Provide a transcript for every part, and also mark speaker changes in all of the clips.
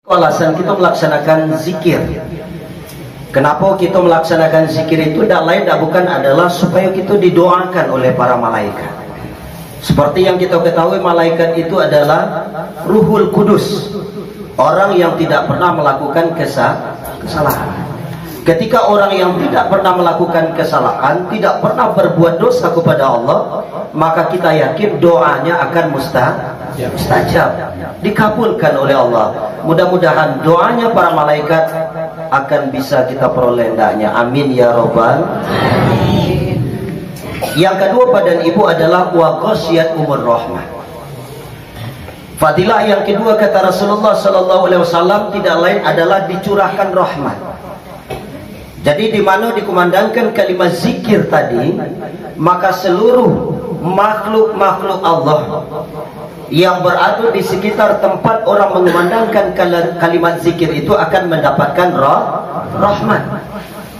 Speaker 1: Alasan kita melaksanakan zikir. Kenapa kita melaksanakan zikir itu? Tak lain tak bukan adalah supaya kita didoakan oleh para malaikat. Seperti yang kita ketahui, malaikat itu adalah Ruhul Kudus, orang yang tidak pernah melakukan kesalahan. Ketika orang yang tidak pernah melakukan kesalahan, tidak pernah berbuat dosa kepada Allah, maka kita yakin doanya akan mustajab, dikabulkan oleh Allah. Mudah-mudahan doanya para malaikat akan bisa kita peroleh hendaknya. Amin ya robbal alamin. Yang kedua pada ibu adalah wa ghasyiyat umur rahmah. Fadilah yang kedua kata Rasulullah sallallahu alaihi wasallam tidak lain adalah dicurahkan rahmat. Jadi di mana dikumandangkan kalimat zikir tadi, maka seluruh makhluk-makhluk Allah yang berada di sekitar tempat orang mengumandangkan kalimat zikir itu akan mendapatkan rahmat.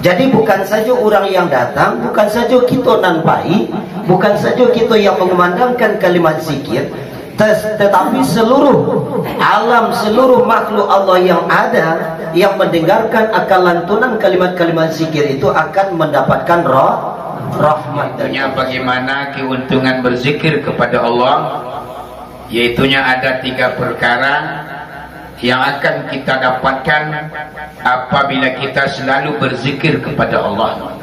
Speaker 1: Jadi bukan saja orang yang datang, bukan saja kita nampai, bukan saja kita yang mengumandangkan kalimat zikir, tetapi seluruh alam, seluruh makhluk Allah yang ada, yang mendengarkan akan lantunan kalimat-kalimat zikir itu akan mendapatkan rahmat.
Speaker 2: Tentunya bagaimana keuntungan berzikir kepada Allah, yaitunya ada 3 perkara yang akan kita dapatkan apabila kita selalu berzikir kepada Allah.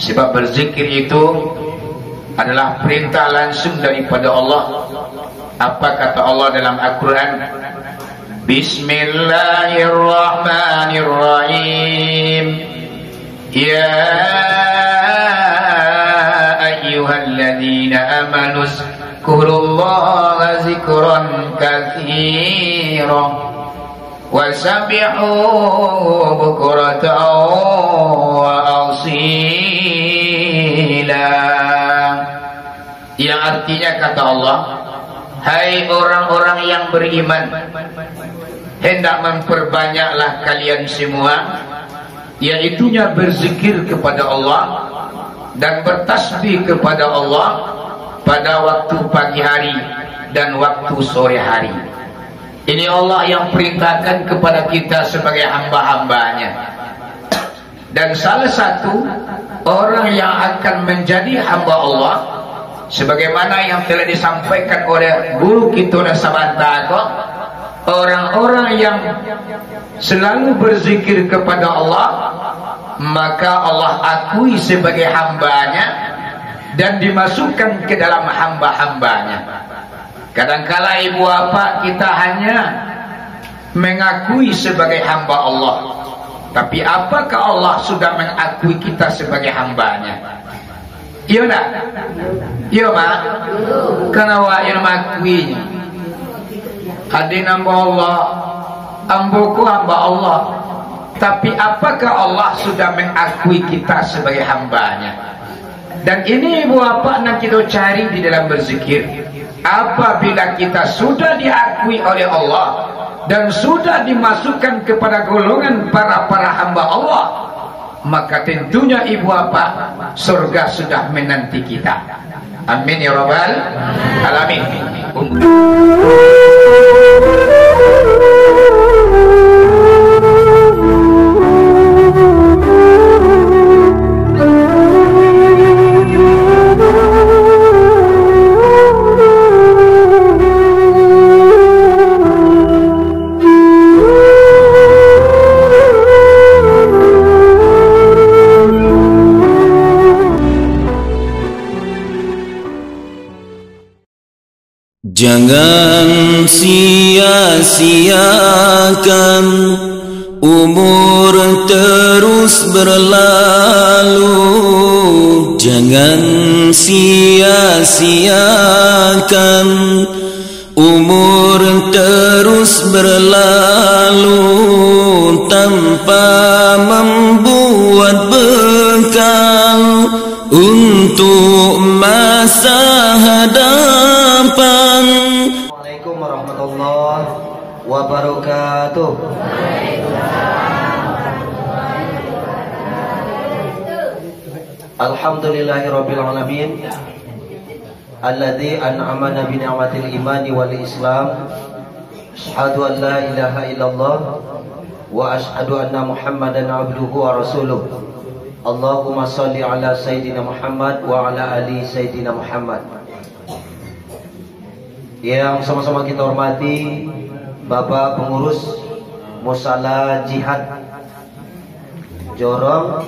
Speaker 2: Sebab berzikir itu adalah perintah langsung daripada Allah. Apa kata Allah dalam Al-Quran? Bismillahirrahmanirrahim. Ya ayyuhalladzina amanu zkurullaha zikran katsiran wasabbihuhu bukratan wa asila. Yang artinya kata Allah, hai orang-orang yang beriman, hendak memperbanyaklah kalian semua, yaitunya berzikir kepada Allah dan bertasbih kepada Allah pada waktu pagi hari dan waktu sore hari. Ini Allah yang perintahkan kepada kita sebagai hamba-hambanya. Dan salah satu orang yang akan menjadi hamba Allah, sebagaimana yang telah disampaikan oleh guru kita Nasabantako, orang-orang yang selalu berzikir kepada Allah, maka Allah akui sebagai hambanya dan dimasukkan ke dalam hamba-hambanya. Kadangkala ibu bapak kita hanya mengakui sebagai hamba Allah, tapi apakah Allah sudah mengakui kita sebagai hambanya? Iya nak? Iya mak? Kenapa yang mengakui? Hadir hamba Allah, amboku hamba Allah. Tapi apakah Allah sudah mengakui kita sebagai hambanya? Dan ini ibu bapak nak kita cari di dalam berzikir. Apabila kita sudah diakui oleh Allah dan sudah dimasukkan kepada golongan para hamba Allah, maka tentunya ibu bapak surga sudah menanti kita. Amin ya rabbal alamin.
Speaker 3: Jangan sia-siakan umur terus berlalu. Jangan sia-siakan umur terus berlalu tanpa membuat bekal untuk masa hadapan.
Speaker 1: Assalamualaikum warahmatullahi wabarakatuh. Alhamdulillahirabbil alamin. alladzi an'amana bi ni'matil imani wal islam Asyhadu an la ilaha illallah wa asyhadu anna Muhammadan abduhu wa rasuluh. Allahumma salli ala Sayyidina Muhammad wa ala ali Sayyidina Muhammad. Yang sama-sama kita hormati Bapak Pengurus Musala Jihad Jorong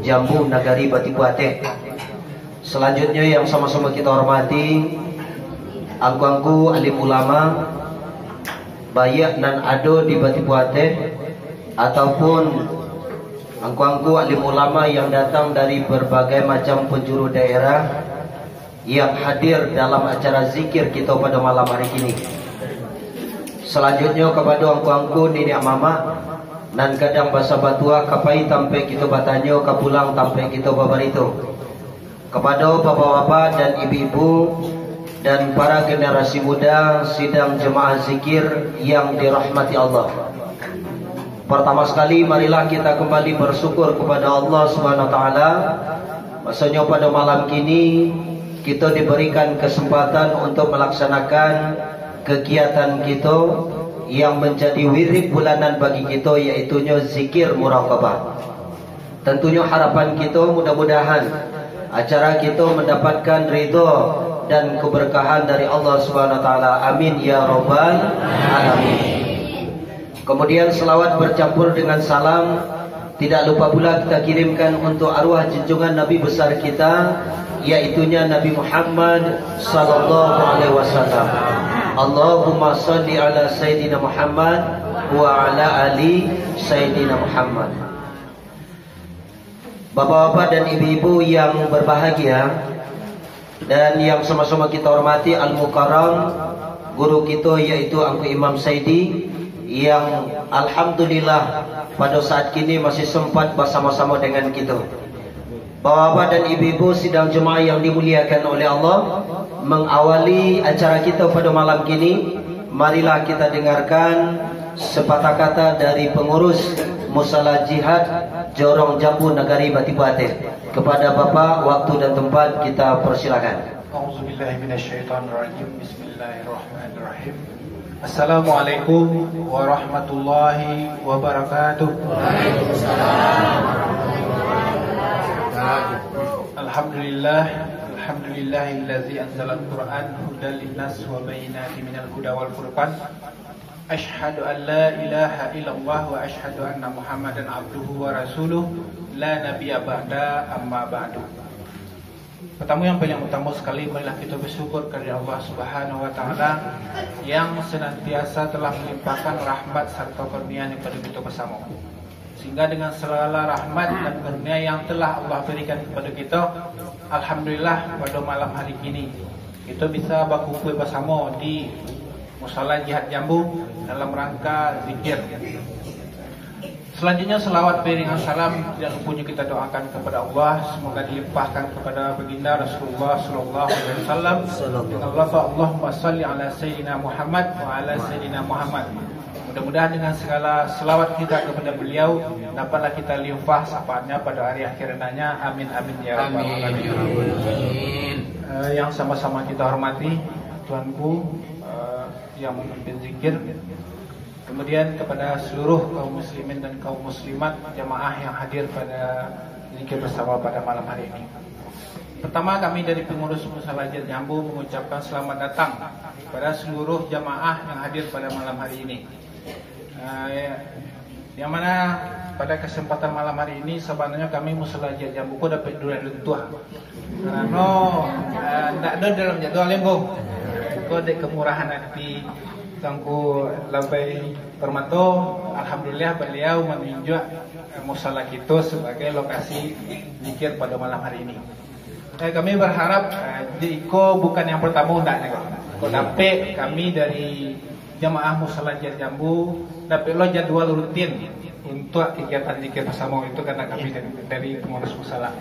Speaker 1: Jambu Nagari Batipuate. Selanjutnya yang sama-sama kita hormati angku-angku alim ulama Bayak dan Ado di Batipuate, ataupun angku-angku alim ulama yang datang dari berbagai macam penjuru daerah yang hadir dalam acara zikir kita pada malam hari ini. Selanjutnya kepada angku-angku nenek mama nan kadang bahasa batua kapai tampe kita batanyo kapulang tampe kita babarito. Kepada bapak-bapak dan ibu-ibu dan para generasi muda sidang jemaah zikir yang dirahmati Allah. Pertama sekali marilah kita kembali bersyukur kepada Allah Subhanahu wa taala. Maksudnya pada malam kini kita diberikan kesempatan untuk melaksanakan kegiatan kita yang menjadi wirid bulanan bagi kita, iaitunya zikir muraqabah. Tentunya harapan kita mudah-mudahan acara kita mendapatkan ridha dan keberkahan dari Allah Subhanahu wa taala. Amin ya rabbal alamin. Kemudian selawat bercampur dengan salam tidak lupa pula kita kirimkan untuk arwah junjungan Nabi besar kita, iaitunya Nabi Muhammad sallallahu alaihi wasallam. Allahumma salli ala Sayyidina Muhammad wa ala ali Sayyidina Muhammad. Bapak-bapak dan ibu-ibu yang berbahagia dan yang sama-sama kita hormati Al-Mukarram guru kita, yaitu Angku Imam Saidi, yang alhamdulillah pada saat kini masih sempat bersama-sama dengan kita. Bapak-bapak dan ibu-ibu sidang jemaah yang dimuliakan oleh Allah, mengawali acara kita pada malam kini, marilah kita dengarkan sepatah kata dari pengurus Musala Jihad Jorong Jambu Nagari Batipuate. Kepada Bapak, waktu dan tempat kita persilakan.
Speaker 4: Auzubillahi minasyaitonirrajim. Bismillahirrahmanirrahim. Assalamualaikum warahmatullahi wabarakatuh. Waalaikumsalam. Alhamdulillah, alhamdulillahillazi anzalal Qur'an hudan linnas wa bayyinatin minal huda wal furqan. Asyhadu an la ilaha illallah wa asyhadu anna Muhammadan abduhu wa rasuluh la nabiyya ba'da amma ba'du. Pertama yang paling utama sekali, marilah kita bersyukur kepada Allah Subhanahu wa taala yang senantiasa telah melimpahkan rahmat serta karunia kepada kita bersama. Sehingga dengan segala rahmat dan karunia yang telah Allah berikan kepada kita, alhamdulillah pada malam hari ini kita bisa berkumpul bersama di Musala Jihad Jambu dalam rangka zikir. Selanjutnya selawat beriringan salam yang punya kita doakan kepada Allah, semoga dilimpahkan kepada baginda Rasulullah sallallahu alaihi wasallam dengan lafaz Allahumma salli ala Sayyidina Muhammad wa ala Sayyidina Muhammad. Mudah-mudahan dengan segala selawat kita kepada beliau dapatlah kita limpah syafaatnya pada hari akhir nantinya. Amin amin ya rabbal alamin. Yang sama-sama kita hormati tuanku yang memimpin zikir, kemudian kepada seluruh kaum muslimin dan kaum muslimat jamaah yang hadir pada zikir bersama pada malam hari ini. Pertama, kami dari pengurus Musala Jihad Jambu mengucapkan selamat datang kepada seluruh jamaah yang hadir pada malam hari ini. Yang mana pada kesempatan malam hari ini sebenarnya kami Musala Jihad Jambu ko dapat durian lentuah. Karena tidak ada dalam jadwal yang ko ada kemurahan hati Tangku Labai Permato. Alhamdulillah beliau menunjuk musala kita sebagai lokasi zikir pada malam hari ini. Kami berharap Iko bukan yang pertama undang ko dapat kami dari jamaah Musala Jihad Jambu dapat lo jadwal rutin untuk kegiatan zikir bersama itu karena kami dari pengurus musala.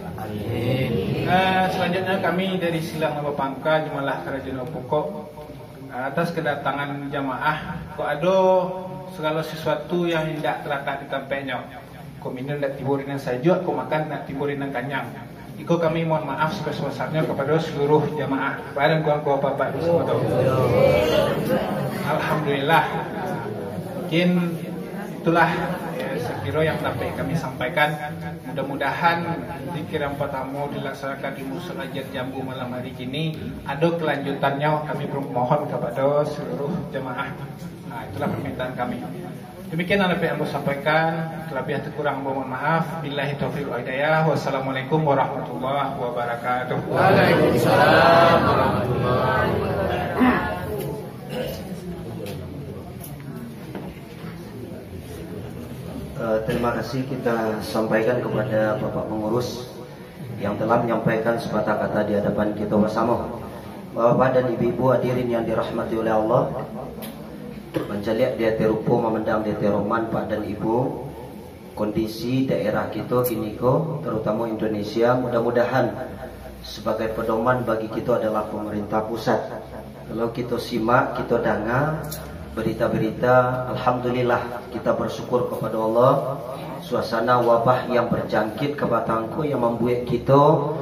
Speaker 4: Selanjutnya kami dari Silang Nabapangka Jemalah Kerajaan Pokok atas kedatangan jamaah. Kok ada segala sesuatu yang tidak terletak di tampaknya. Kok minum dan tiburin yang saja, kok makan dan tiburin yang kanyang. Iko kami mohon maaf sebesar-besarnya kepada seluruh jamaah. Barang kuang bapak-bapak di semua. Alhamdulillah. Mungkin itulah ya, sekira yang dapat kami sampaikan. Mudah-mudahan zikir yang pertama dilaksanakan di Musola Jat Jambu malam hari ini. Ada kelanjutannya, kami mohon kepada seluruh jemaah. Nah, itulah permintaan kami. Demikian apa yang saya sampaikan. Kelebihan terkurang mohon maaf. Billahi taufiq wal hidayah. Wassalamualaikum warahmatullahi wabarakatuh.
Speaker 2: Waalaikumsalam warahmatullahi wabarakatuh.
Speaker 1: Terima kasih kita sampaikan kepada Bapak Pengurus yang telah menyampaikan sepatah kata di hadapan kita bersama. Bapak dan ibu-ibu hadirin yang dirahmati oleh Allah, mencaliak dia terupo memendam dia teroman Pak dan Ibu, kondisi daerah kita kini ko, terutama Indonesia, mudah-mudahan sebagai pedoman bagi kita adalah pemerintah pusat. Kalau kita simak, kita dengar berita-berita, alhamdulillah kita bersyukur kepada Allah. Suasana wabah yang berjangkit ke batangku yang membuat kita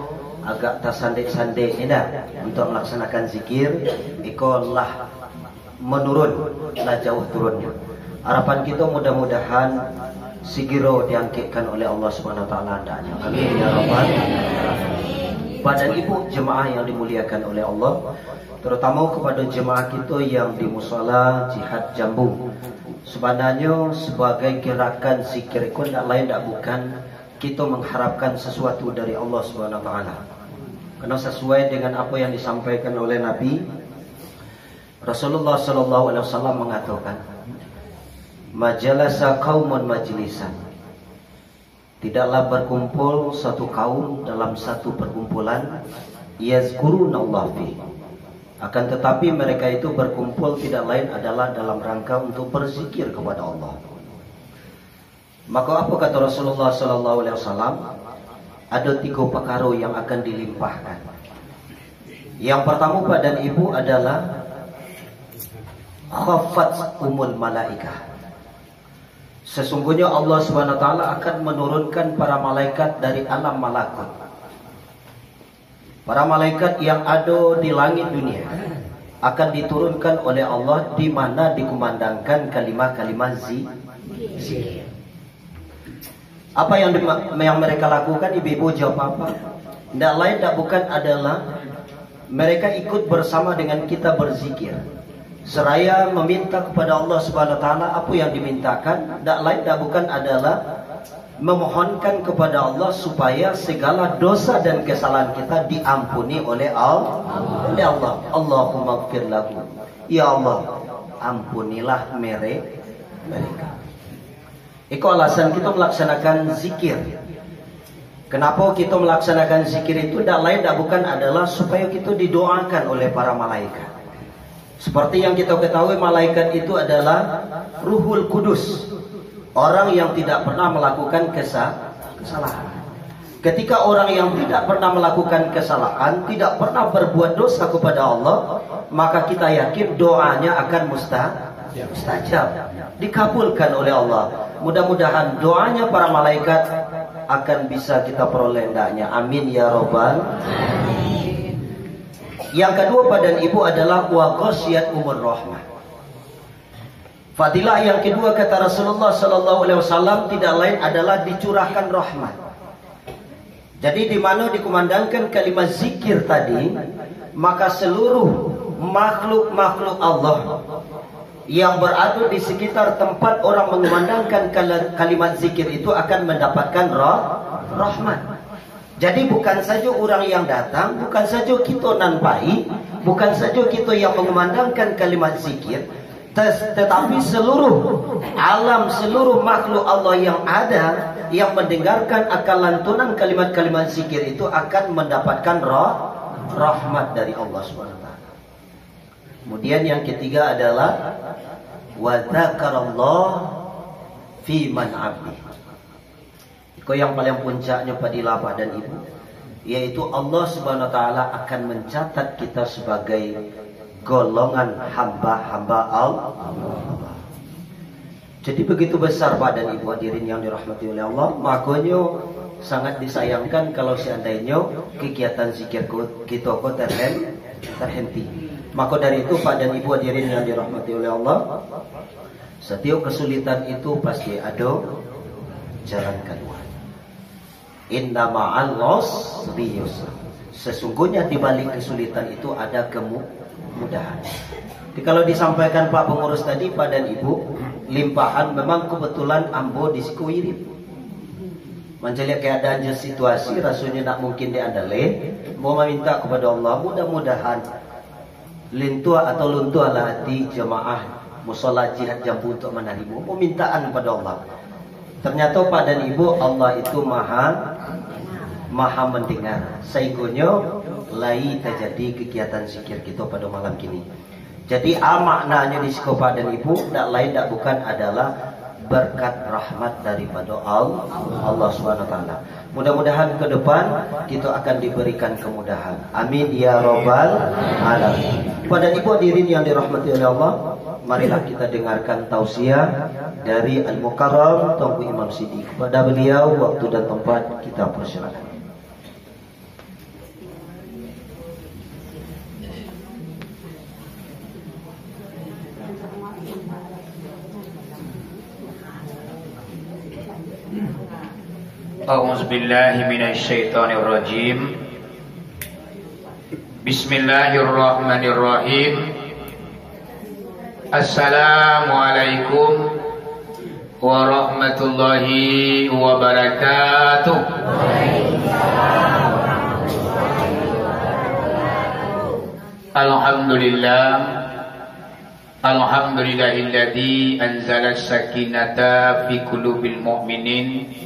Speaker 1: agak tersandek-sandek ini untuk melaksanakan zikir, ikolah menurun, lah jauh turunnya. Harapan kita mudah-mudahan segera diangkitkan oleh Allah Subhanahu Wa Taala andanya. Amin ya rabbal alamin. Bapak dan Ibu jemaah yang dimuliakan oleh Allah, terutama kepada jemaah kita yang di Musola Jihad Jambu. Sebenarnya sebagai gerakan zikir itu tidak lain tidak bukan kita mengharapkan sesuatu dari Allah Subhanahu Wa Taala. Karena sesuai dengan apa yang disampaikan oleh Nabi Rasulullah Sallallahu Alaihi Wasallam mengatakan, majalasa qaumun majlisan, tidaklah berkumpul satu kaum dalam satu perkumpulan, yazkurunallah fi, akan tetapi mereka itu berkumpul tidak lain adalah dalam rangka untuk berzikir kepada Allah. Maka apa kata Rasulullah Sallallahu Alaihi Wasallam? Ada 3 perkara yang akan dilimpahkan. Yang pertama Pak dan Ibu adalah khafat umul malaikah. Sesungguhnya Allah Subhanahu Wa Taala akan menurunkan para malaikat dari alam malakut. Para malaikat yang ada di langit dunia akan diturunkan oleh Allah di mana dikumandangkan kalimat-kalimat zikir. Apa yang mereka lakukan? Ibu-ibu jawab apa? Tidak lain tidak bukan adalah mereka ikut bersama dengan kita berzikir, seraya meminta kepada Allah Subhanahu Wa Taala apa yang dimintakan. Tidak lain tidak bukan adalah memohonkan kepada Allah supaya segala dosa dan kesalahan kita diampuni oleh Allah. Allahumma ighfir lahu. Ya Allah, ampunilah mereka. Itu alasan kita melaksanakan zikir. Kenapa kita melaksanakan zikir itu? Tidak lain tidak bukan adalah supaya kita didoakan oleh para malaikat. Seperti yang kita ketahui, malaikat itu adalah Ruhul Kudus, orang yang tidak pernah melakukan kesalahan. Ketika orang yang tidak pernah melakukan kesalahan, tidak pernah berbuat dosa kepada Allah, maka kita yakin doanya akan mustajab, dikabulkan oleh Allah. Mudah-mudahan doanya para malaikat akan bisa kita peroleh hendaknya. Amin ya robbal alamin. Yang kedua Pak dan Ibu adalah wa ghasyiyat umur rahmah. Fadilah yang kedua kata Rasulullah Sallallahu Alaihi Wasallam tidak lain adalah dicurahkan rahmat. Jadi di mana dikumandangkan kalimat zikir tadi, maka seluruh makhluk-makhluk Allah yang berada di sekitar tempat orang mengumandangkan kalimat zikir itu akan mendapatkan rahmat. Jadi bukan saja orang yang datang, bukan saja kita nampai, bukan saja kita yang mengumandangkan kalimat zikir, tetapi seluruh alam, seluruh makhluk Allah yang ada, yang mendengarkan akan lantunan kalimat-kalimat zikir itu akan mendapatkan rahmat dari Allah SWT. Kemudian yang ketiga adalah wa dzakarallah fi man 'abdi. Itu yang paling puncaknya padilah Pak dan Ibu, yaitu Allah Subhanahu wa taala akan mencatat kita sebagai golongan hamba-hamba Allah. Jadi begitu besar Pak dan Ibu hadirin yang dirahmati oleh Allah, makanya sangat disayangkan kalau seandainya kegiatan zikir kita terhenti. Maka dari itu Pak dan Ibu hadirin yang dirahmati oleh Allah, setiap kesulitan itu pasti ada jalan keluar. Inna ma'al usri yusra. Sesungguhnya di balik kesulitan itu ada kemudahan. Jadi kalau disampaikan Pak pengurus tadi, Pak dan Ibu, limpahan memang kebetulan ambo diskuirip. Menjadi keadaan situasi rasanya tak mungkin diandalkan. Mau meminta kepada Allah mudah-mudahan lintua atau luntua hati jemaah musola jihad jambu untuk menerima permintaan kepada Allah. Ternyata Pak dan Ibu, Allah itu maha mendengar. Sehingga lai terjadi kegiatan zikir kita pada malam kini. Jadi maknanya di sini Pak dan Ibu, tak lain tak bukan adalah berkat rahmat daripada Allah SWT. Mudah-mudahan ke depan kita akan diberikan kemudahan. Amin ya rabbal alamin. Pada Ibu hadirin yang dirahmati oleh Allah, marilah kita dengarkan tausiah dari Al-Mukarram Tuanku Imam Siddiq. Kepada beliau waktu dan tempat kita persilakan.
Speaker 2: A'udzubillahi minasyaitonirrajim. Bismillahirrahmanirrahim. Assalamualaikum warahmatullahi wabarakatuh. Alhamdulillah. Alhamdulillahilladzi anzala as-sakinata fi qulubil mu'minin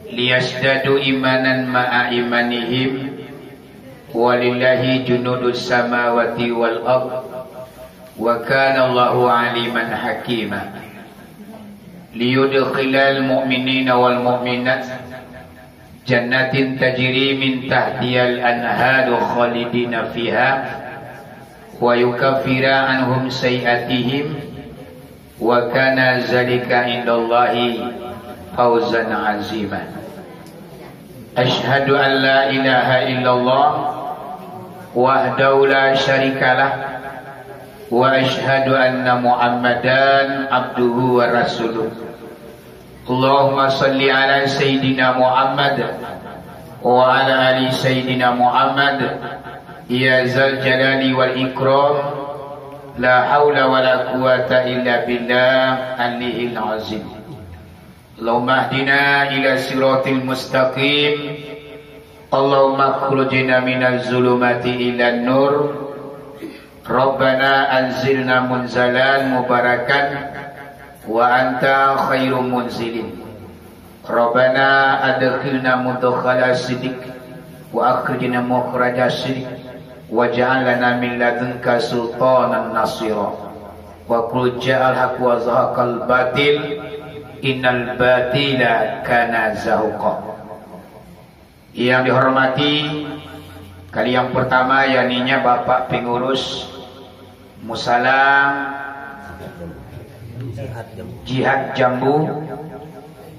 Speaker 2: liyasdadu imanan ma'a imanihim walillahi junudus samawati wal ard wa kana Allahu aliman hakima liyudkhilal mu'minina wal mu'minat jannatin tajri min tahtihal anharu khalidina fiha wa yukaffira anhum sayiatihim wa kana zalika indallahi fawzan azima. Ashhadu an la ilaha illallah wahdahu la syarikalah wa ashhadu anna Muhammadan abduhu wa rasuluh. Allahumma salli ala sayyidina Muhammad wa ala ali sayyidina Muhammad ya zal jalali wal ikram la haula wa la quwata illa billah al-aliyyil azim. Allahumma hdina ila siratil mustaqim. Allahumma akhrujna minaz zulumati ilan nur. Rabbana anzilna munzalan mubarakan wa anta khairum munzilin. Rabbana adkhilna mudkhala siddiq wa akhrijna mukhraja siddiq waj'al lana min ladunka sultanan nasira. Wa qul ja'al haqq wa zahaqal batil innal batila kana zahuqa. Yang dihormati, kali yang pertama yakninya Bapak Pengurus Musala Jihad Jambu,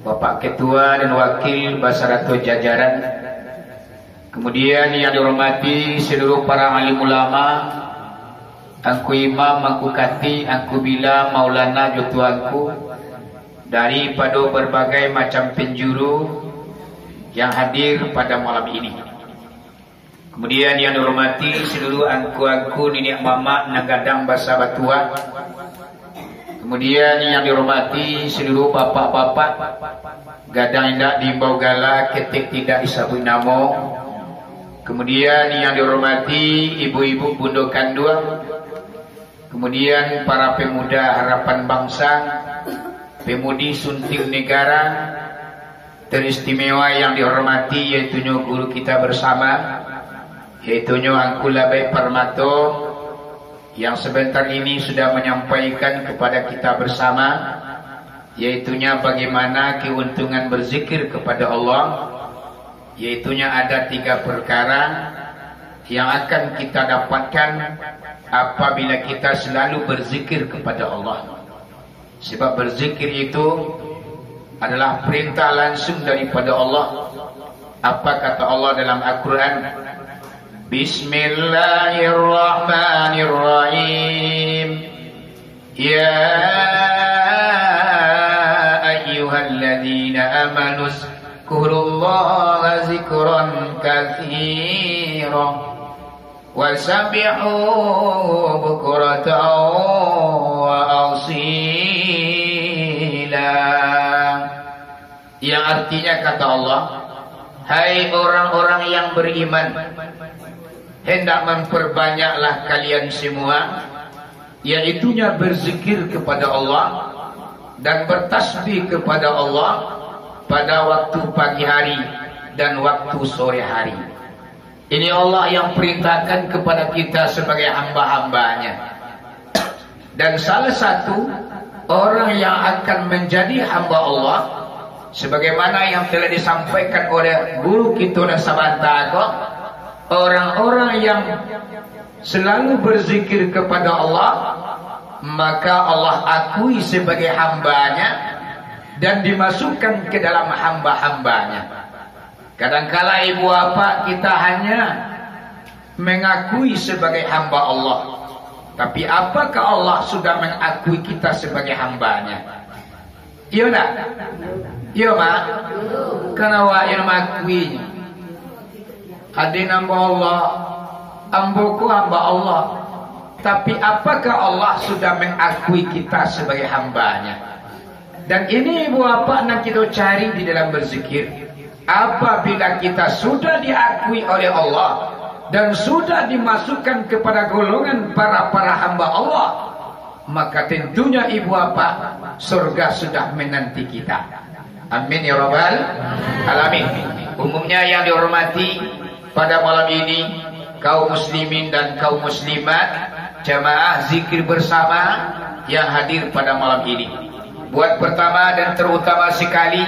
Speaker 2: Bapak Ketua dan Wakil Basarato jajaran. Kemudian yang dihormati seluruh para alim ulama, angku imam, angku kati, angku bila, maulana, jotuanku daripada berbagai macam penjuru yang hadir pada malam ini. Kemudian yang dihormati seluruh angku-angku nenek mama Nagadang Basa Batua. Kemudian yang dihormati seluruh bapak-bapak gadang indak diimbau gala ketik tidak disebut nama. Kemudian yang dihormati ibu-ibu bundo kandung. Kemudian para pemuda harapan bangsa, pemudi sunting negara teristimewa yang dihormati, yaitu guru kita bersama, yaitu Angku Labai Parmato, yang sebentar ini sudah menyampaikan kepada kita bersama, yaitunya bagaimana keuntungan berzikir kepada Allah, yaitunya ada 3 perkara yang akan kita dapatkan apabila kita selalu berzikir kepada Allah. Sebab berzikir itu adalah perintah langsung daripada Allah. Apa kata Allah dalam Al-Quran? Bismillahirrahmanirrahim. Ya ayyuhalladzina amanu zkurullaha zikran katsiran wasabbihuhu bukratan wa asila. Yang artinya kata Allah, hai orang-orang yang beriman, hendak memperbanyaklah kalian semua, yaitunya berzikir kepada Allah dan bertasbih kepada Allah pada waktu pagi hari dan waktu sore hari. Ini Allah yang perintahkan kepada kita sebagai hamba-hambanya. Dan salah satu orang yang akan menjadi hamba Allah, sebagaimana yang telah disampaikan oleh guru kita dan Sabanta, orang-orang yang selalu berzikir kepada Allah, maka Allah akui sebagai hambanya dan dimasukkan ke dalam hamba-hambanya. Kadangkala ibu bapa kita hanya mengakui sebagai hamba Allah, tapi apakah Allah sudah mengakui kita sebagai hambanya? Iya nak? Iya mak? Kenapa yang mengakuinya? Hadin hamba Allah, amboku hamba Allah, tapi apakah Allah sudah mengakui kita sebagai hambanya? Dan ini ibu bapa nak kita cari di dalam berzikir. Apabila kita sudah diakui oleh Allah dan sudah dimasukkan kepada golongan para hamba Allah, maka tentunya ibu bapa surga sudah menanti kita. Amin ya rabbal alamin. Umumnya yang dihormati pada malam ini kaum muslimin dan kaum muslimat, jamaah zikir bersama yang hadir pada malam ini. Buat pertama dan terutama sekali,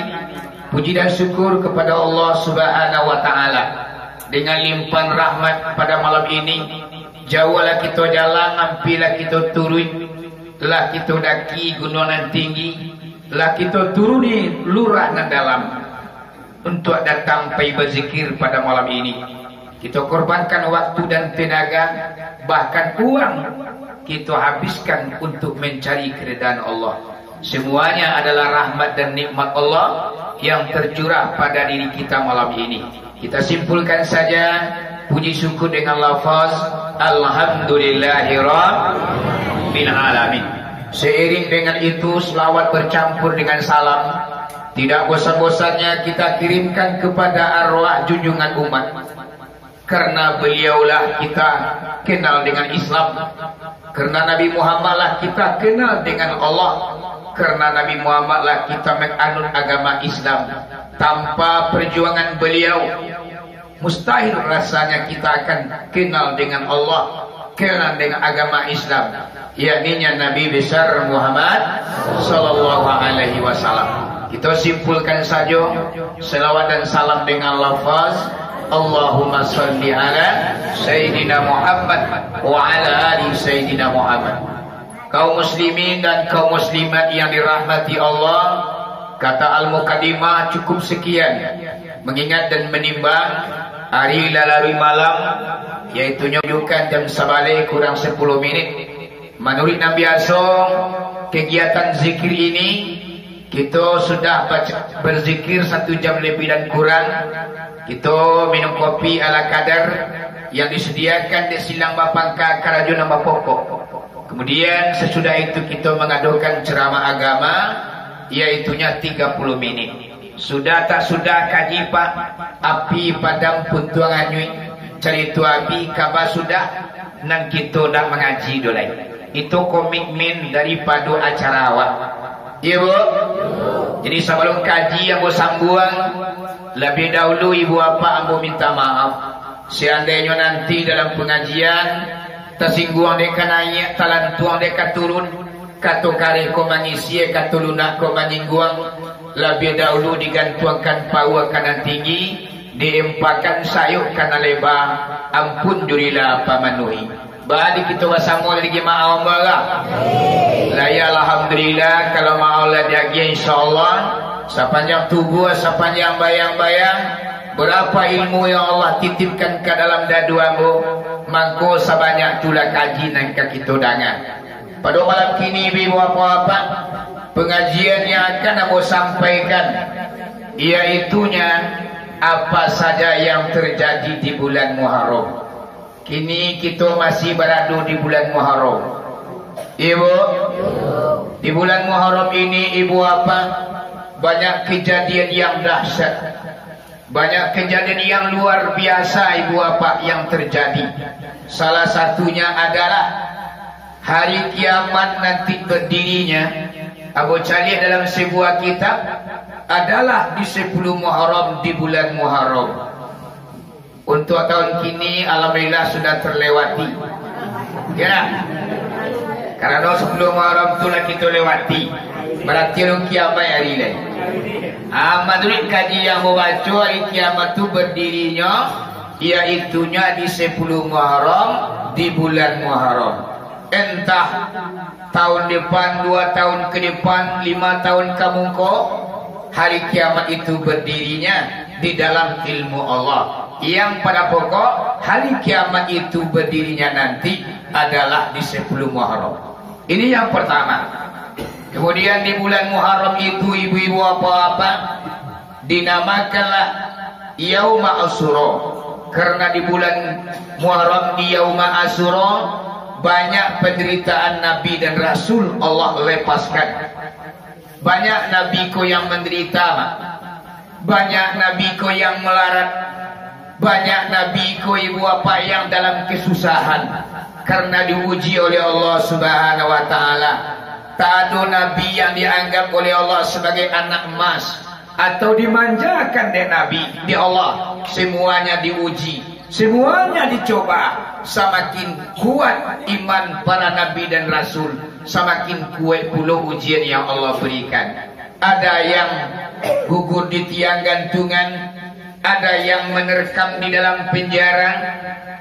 Speaker 2: puji dan syukur kepada Allah Subhanahu wa taala dengan limpahan rahmat pada malam ini. Jauhlah kita jalan, ampilah kita turun, lah kita daki gunungan tinggi, lah kita turuni lurah nan dalam untuk datang pergi berzikir pada malam ini. Kita korbankan waktu dan tenaga, bahkan uang kita habiskan untuk mencari keridhaan Allah. Semuanya adalah rahmat dan nikmat Allah yang tercurah pada diri kita malam ini. Kita simpulkan saja puji syukur dengan lafaz Alhamdulillahirabbil alamin. Seiring dengan itu selawat bercampur dengan salam tidak bosan-bosannya kita kirimkan kepada arwah junjungan umat. Karena beliaulah kita kenal dengan Islam, karena Nabi Muhammad lah kita kenal dengan Allah, karena Nabi Muhammad lah kita menganut agama Islam. Tanpa perjuangan beliau, mustahil rasanya kita akan kenal dengan Allah, kenal dengan agama Islam, yakninya Nabi besar Muhammad sallallahu alaihi wasallam. Kita simpulkan saja selawat dan salam dengan lafaz Allahumma salli ala Sayyidina Muhammad wa ala ali Sayyidina Muhammad. Kaum muslimin dan kaum muslimat yang dirahmati Allah, kata Al-Muqaddimah cukup sekian, mengingat dan menimbang hari lalarui malam, yaitu nyujukan jam sabalik kurang 10 menit. Menurut Nabi Asong, kegiatan zikir ini kita sudah berzikir 1 jam lebih dan kurang. Kita minum kopi ala kadar yang disediakan di Silang Bapangka Karajun Nama Pokok. Kemudian sesudah itu kita mengadukan ceramah agama, yaitunya 30 menit. Sudah tak sudah kaji pak, api padam pun tuangan nyui, cerita api kabar sudah, nang kita dah mengaji dolai. Itu komitmen daripada acara awak. Ya bu? Jadi sebelum kaji yang bersambuan, lebih dahulu ibu bapa ambo minta maaf. Seandainya nanti dalam pengajian tersinggung deka naik, talantuang deka turun, kato kare ko mangisi, kato lunak ko maningguang, lebih dahulu digantuangkan pawa kanan tinggi, diempakan sayuk kanan lebar, ampun jurilah pamanuhi. Badi kita bersama lagi ma'am Allah. Laya alhamdulillah kalau ma'am Allah diagi insyaallah sepanjang tubuh, sepanjang bayang-bayang berapa ilmu yang Allah titipkan ke dalam daduamu, mangko sebanyak tulah kaji nang kita dangan. Pada malam kini ibu apa-apa pengajian yang akan aku sampaikan, iaitunya apa saja yang terjadi di bulan Muharram. Kini kita masih berada di bulan Muharram. Ibu, di bulan Muharram ini ibu apa? Banyak kejadian yang dahsyat, banyak kejadian yang luar biasa ibu apa yang terjadi. Salah satunya adalah hari kiamat nanti berdirinya. Abu cari dalam sebuah kitab adalah di 10 Muharram, di bulan Muharram. Untuk tahun kini alhamdulillah sudah terlewati. Ya. Karena 10 Muharram itulah kita lewati. Berarti kiamat hari ini. Menurut kaji yang membaca hari kiamat itu berdirinya, iaitunya di 10 Muharram, di bulan Muharram. Entah tahun depan, 2 tahun ke depan, 5 tahun kemudian, hari kiamat itu berdirinya di dalam ilmu Allah. Yang pada pokok hari kiamat itu berdirinya nanti adalah di 10 Muharram. Ini yang pertama. Kemudian di bulan Muharram itu ibu-ibu apa-apa dinamakanlah Yauma Asyura. Karena di bulan Muharram di Yauma Asyura banyak penderitaan Nabi dan Rasul Allah lepaskan. Banyak nabiku yang menderita, banyak nabiku yang melarat, banyak nabiku ibu apa yang dalam kesusahan karena diuji oleh Allah Subhanahu wa taala. Tak ada nabi yang dianggap oleh Allah sebagai anak emas atau dimanjakan oleh nabi di Allah. Semuanya diuji, semuanya dicoba. Semakin kuat iman para nabi dan rasul, semakin kuat pula ujian yang Allah berikan. Ada yang gugur di tiang gantungan, ada yang menerkam di dalam penjara,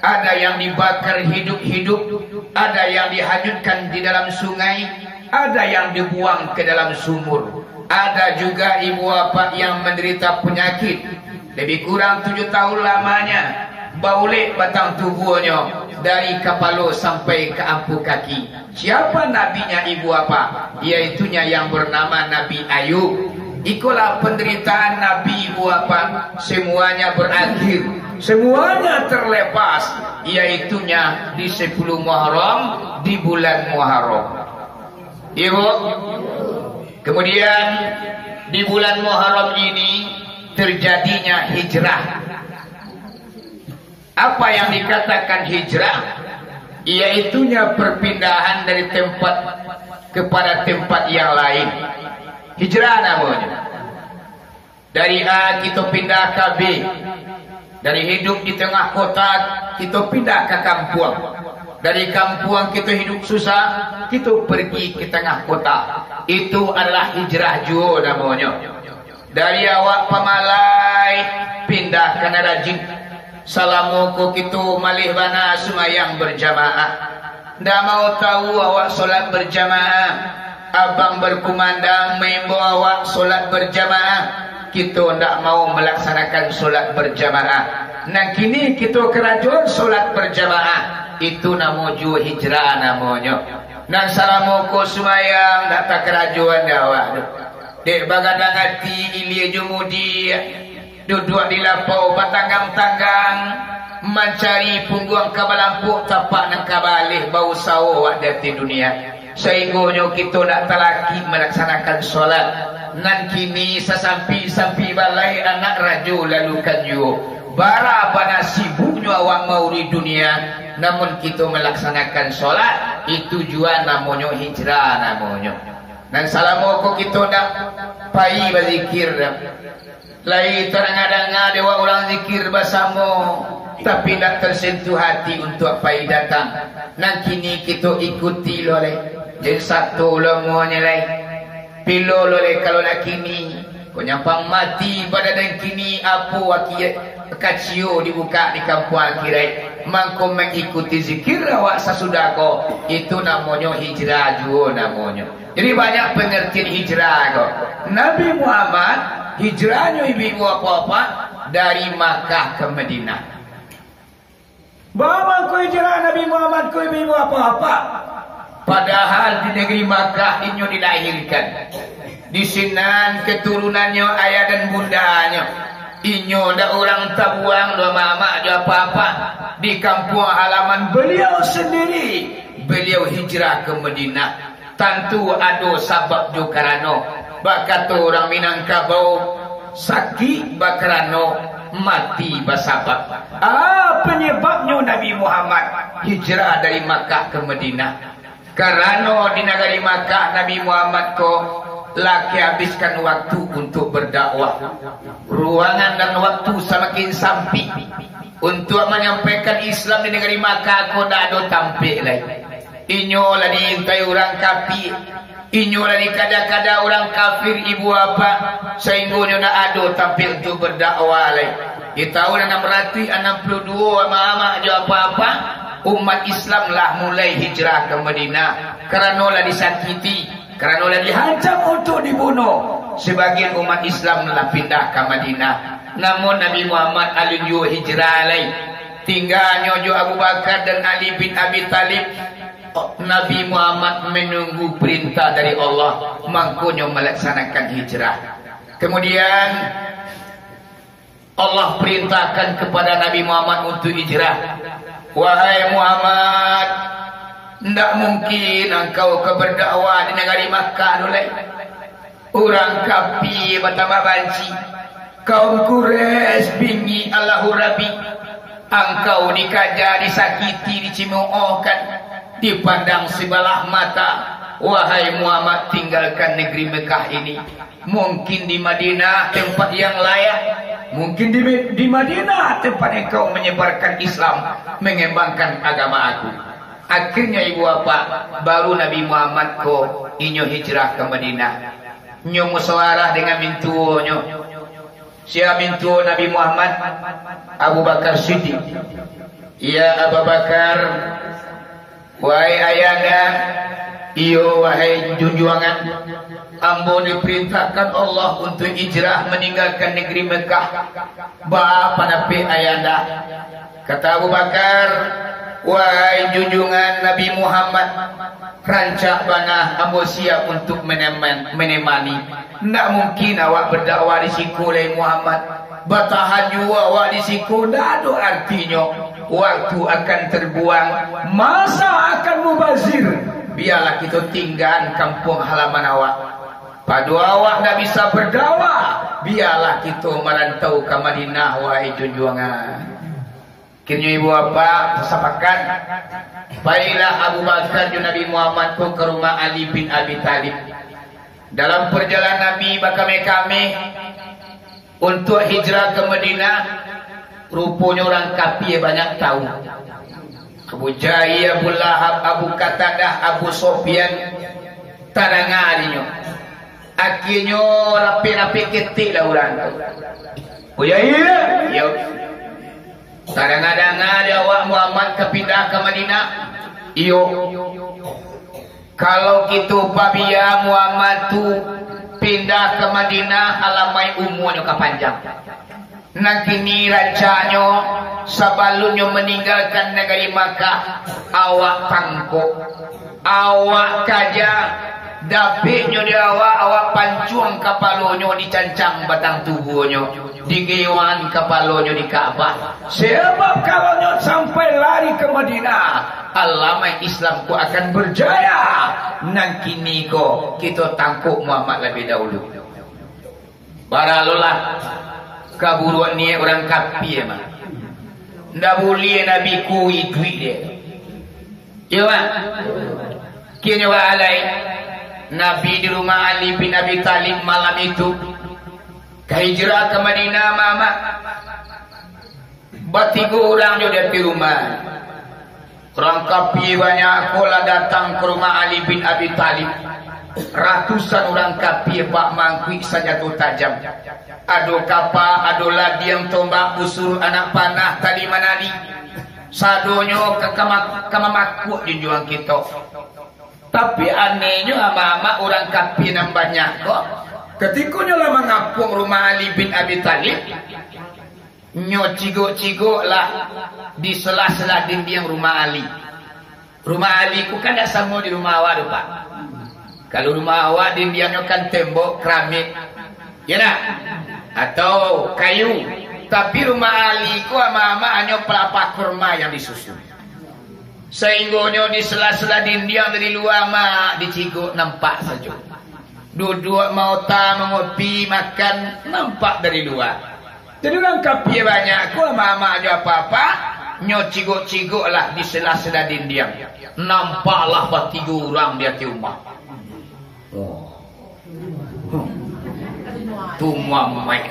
Speaker 2: ada yang dibakar hidup-hidup, ada yang dihanyutkan di dalam sungai, ada yang dibuang ke dalam sumur. Ada juga ibu bapak yang menderita penyakit lebih kurang 7 tahun lamanya, baulik batang tubuhnya dari kepala sampai ke ampuh kaki. Siapa nabinya ibu apa? Iaitunya yang bernama Nabi Ayub. Itulah penderitaan Nabi ibu apa, semuanya berakhir, semuanya terlepas, iaitunya di 10 Muharram, di bulan Muharram. Ibu, kemudian di bulan Muharram ini terjadinya hijrah. Apa yang dikatakan hijrah? Iaitunya perpindahan dari tempat kepada tempat yang lain. Hijrah namanya. Dari A kita pindah ke B. Dari hidup di tengah kota kita pindah ke kampung. Dari kampung kita hidup susah, kita pergi ke tengah kota. Itu adalah hijrah juga namanya. Dari awak pamalai pindah ke Narajin. Salamuku kita malih bana semayang berjamaah. Ndak mau tahu awak solat berjamaah. Abang berkumandang membawa awak solat berjamaah. Kita ndak mau melaksanakan solat berjamaah. Nah kini kita kerajaan solat berjamaah. Itu nama juga hijrah namanya. Nah salamuku semayang data kerajaan awak. Dek bagadang hati ilia jumudi. Duduk di lapau batanggang-tanggang, mencari punggung kabalampuk tapak nang kabalih bau sawo ada di dunia. Sehingga kita nak telaki melaksanakan solat. Nan kini sesampi-sampi balai anak rajo lalukan yo. Bara pada sibuknya awak mau di dunia, namun kita melaksanakan solat itu juga namanya hijrah namanya. Dan salamuku kita nak pai berzikir. Lai terang-adang dewa ulang zikir bersama, tapi tak tersentuh hati untuk apa datang. Nah kini kita ikuti loleh. Jadi satu lemahnya lai. Pilo loleh kalau nak kini. Kau nyampang mati pada dan kini apa wakiat kacio dibuka di kampung akhirat. Mangko mengikuti zikir awak sesudah kau. Itu namanya hijrah juga namanya. Jadi banyak pengertian hijrah kau. Nabi Muhammad hijrahnya ibu apa-apa dari Makkah ke Madinah.
Speaker 5: Bawa kau hijrah Nabi Muhammad kau ibu apa-apa.
Speaker 2: Padahal di negeri Makkah inyo dilahirkan. Di sinan keturunannya ayah dan bundanya. Inyo dah orang tabuang dua mama ada apa-apa. Di kampung halaman beliau sendiri. Beliau hijrah ke Madinah. Tentu ada sebab juga karano. Bakat orang Minangkabau sakit bakarano mati basabab. Penyebabnya Nabi Muhammad hijrah dari Makkah ke Madinah. Karena di negeri Makkah Nabi Muhammad kok laki habiskan waktu untuk berdakwah. Ruangan dan waktu semakin sempit untuk menyampaikan Islam di negeri Makkah kok dah ada tampil lagi. Inyo lah diintai orang kafir, inyo lah dikada-kada orang kafir ibu apa, sehingga nak ada tampil untuk berdakwah lagi. Di tahun 662 ama-ama aja apa-apa, umat Islam lah mulai hijrah ke Madinah. Kerana lah disakiti, kerana lah dihancam untuk dibunuh. Sebagian umat Islam lah pindah ke Madinah. Namun Nabi Muhammad alunju hijrah lagi. Tinggalnya jo Abu Bakar dan Ali bin Abi Talib. Nabi Muhammad menunggu perintah dari Allah, makanya melaksanakan hijrah. Kemudian Allah perintahkan kepada Nabi Muhammad untuk hijrah. Wahai Muhammad, tidak mungkin engkau berdakwah di negeri Makkah dulu. Orang kafir bertambah banci, kaum Quraisy bingi Allahu Rabbi. Engkau dikaja, disakiti, dicemoohkan, dipandang sebelah mata. Wahai Muhammad, tinggalkan negeri Mekah ini. Mungkin di Madinah tempat yang layak, mungkin di Madinah tempat engkau menyebarkan Islam, mengembangkan agama aku. Akhirnya ibu apa, baru Nabi Muhammad ko inyo hijrah ke Madinah. Nyo musyawarah dengan mintuonyo. Siapa mintu Nabi Muhammad? Abu Bakar Siddiq. Ya Abu Bakar, wahai ayahanda, iyo wahai junjungan, ambo diperintahkan Allah untuk hijrah meninggalkan negeri Mekah. Bapa napi ayahanda. Kata Abu Bakar, wahai junjungan Nabi Muhammad, rancak bana ambo siap untuk menemani. Tidak mungkin awak berdakwah di siku oleh Muhammad. Batahan jua awak di siku, tidak ada artinya. Waktu akan terbuang, masa akan mubazir. Biarlah kita tinggal kampung halaman awak. Padu awak tidak bisa berdakwah, biarlah kita merantau ke Madinah, wahai junjungan. Kini ibu apa sepakat, baiklah Abu Bakar dan Nabi Muhammad pun ke rumah Ali bin Abi Talib. Dalam perjalanan Nabi kami untuk hijrah ke Madinah, rupanya orang kafir banyak tahu. Abu Jahil, Abu Lahab, Abu Qatadah, Abu Sufyan, tarangalinya. Akhirnya rapi-rapi ketik lah orang tu. Oh ya iya, ya. Kadang-kadang ada awak Muhammad kepindah ke Madinah. Iyo. Kalau gitu Pabia Muhammad tu pindah ke Madinah, alamai umurnya kepanjang. Nah kini rancanya sebelumnya meninggalkan negeri Makkah, awak tangkuk, awak kaja, dapiknya di awak pancuang kapalonyo dicancang batang tubuhnya, digewan kapalonyo di Ka'bah. Sebab kalau sampai lari ke Madinah, alamai Islamku akan berjaya. Nang kini ko kita tangkuk Muhammad lebih dahulu. Baralulah kaburuan ni orang kafir mah. Ndak boleh Nabi kui duit dia. Ya mak. Kini wa alai Nabi di rumah Ali bin Abi Talib malam itu hijrah ke Madinah mama. Batigo orang juga di rumah. Orang kafir banyak kola datang ke rumah Ali bin Abi Talib. Ratusan orang kafir pak mangkui senjata tajam. Ado kapal, ado ladiang tombak busur anak panah tali manali. Sadonyo kamamakuk junjungan kita. Tapi anehnya ama-ama orang kafir yang banyak kok. Ketika nyolah mengapung rumah Ali bin Abi Talib, nyo ciguk-ciguk lah di sela-sela dinding rumah Ali. Rumah Ali ku kan tak sama di rumah awak tu Pak. Kalau rumah awak dindingnya kan tembok keramik, ya nak? Atau kayu. Tapi rumah Ali ku ama-ama hanya pelapa kurma yang disusun. Sehingga di sela-sela dinding dari luar mah diciguk nampak saja. Duduk mau mengopi makan nampak dari luar. Jadi orang kapi banyak ku ama-ama aja apa-apa nyo ciguk-ciguk lah di sela-sela dinding. Nampaklah bertiga orang dia di rumah. Oh. Tu mamai.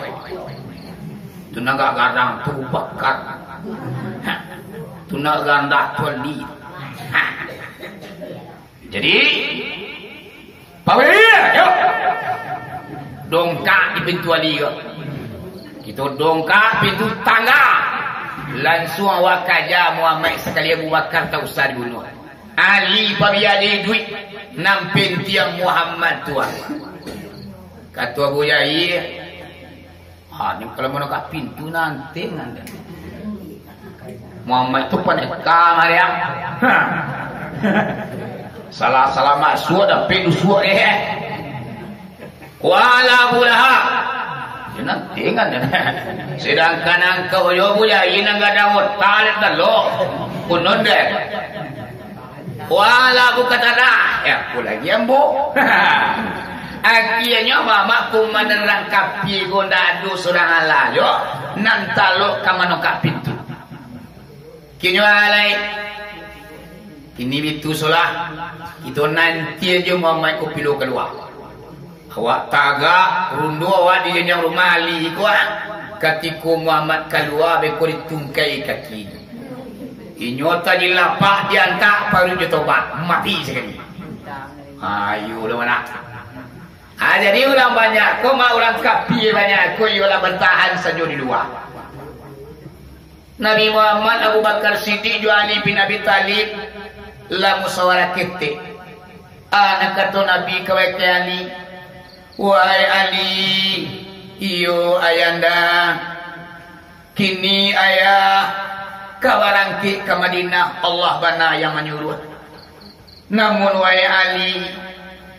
Speaker 2: Tu naga garang tu bakar. Tu naga ganda tu li. Jadi Pawai yo. Dongkak di pintu Ali yo. Kita dongkak pintu tangga. Langsung awak kaja Muhammad sekali Abu Bakar tak usah dibunuh. Ali pabiadi duit nampin tiang Muhammad tuan. Kata Abu Yahya, ni kalau mau nak pintu nanti nanti. Muhammad tu peneka Maryam. Salah masuk dah pintu suak Wala Abu Lahab. Nanti kan. Sedangkan engkau Abu Yahya nang ada otak dah lo. Kunon deh. Wala aku kata dah, aku lagi ambo. Akhirnya mama ku menerang kapi gonda adu surang ala yo, nantalo kamano kapintu. Kinyo alai, kini bitu solah, itu nanti aja mama ku pilu keluar. Awak taga rundu awak di jenjang rumah Ali kuah, ketika Muhammad keluar beko ditungkai kaki. Inyota dilapak diantak baru dia tobat mati sekali. Ayo lah mana. Jadi orang banyak, kau mah orang kapi banyak, kau ialah bertahan saja di luar. Nabi Muhammad, Abu Bakar Siddiq, Ali bin Abi Talib, la musyawarah ketik. Anak kata Nabi kawai ke Ali, wahai Ali, iyo ayanda, kini ayah kawarangki ke Madinah Allah bana yang menyuruh. Namun wahai Ali,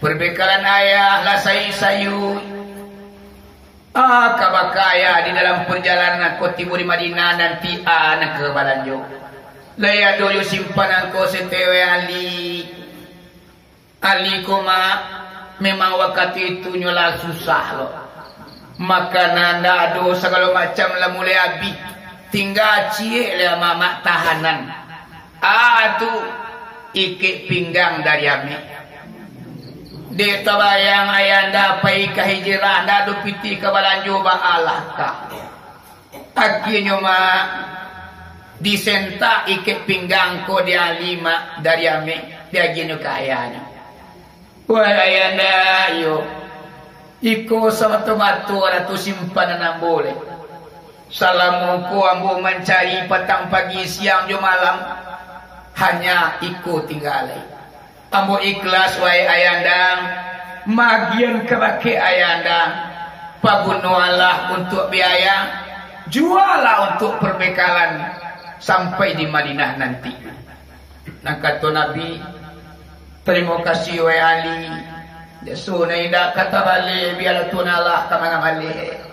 Speaker 2: perbekalan ayah lah sayu. Kabakaya di dalam perjalanan kau tiba di Madinah nanti anak ke Balanjo. Laya doyo simpanan kau setewe Ali. Ali koma memang waktu itu nyola susah loh. Makanan dah ada segala macam lah mulai habis. Tinggal cie lah mama tahanan. Tu ikik pinggang dari Ami. Dia tabayang ayanda pai ke hijrah dah do piti ke Balanjo baalah ka. Akhirnya mak disenta ikik pinggang ko dia 5 dari Ami dia gino ke ayahnya. Wah ayanda yo. Iko sama tomato ratu simpanan ang boleh. Salamu ko ambo mencari petang pagi siang jo malam hanya ikut tinggalai. Ambo ikhlas wahai ayandang magian kebake ayandang pagunualah untuk biaya jualah untuk perbekalan sampai di Madinah nanti. Nah kata Nabi terima kasih wahai Ali desuna ida kata balik biar tunalah kamana balik.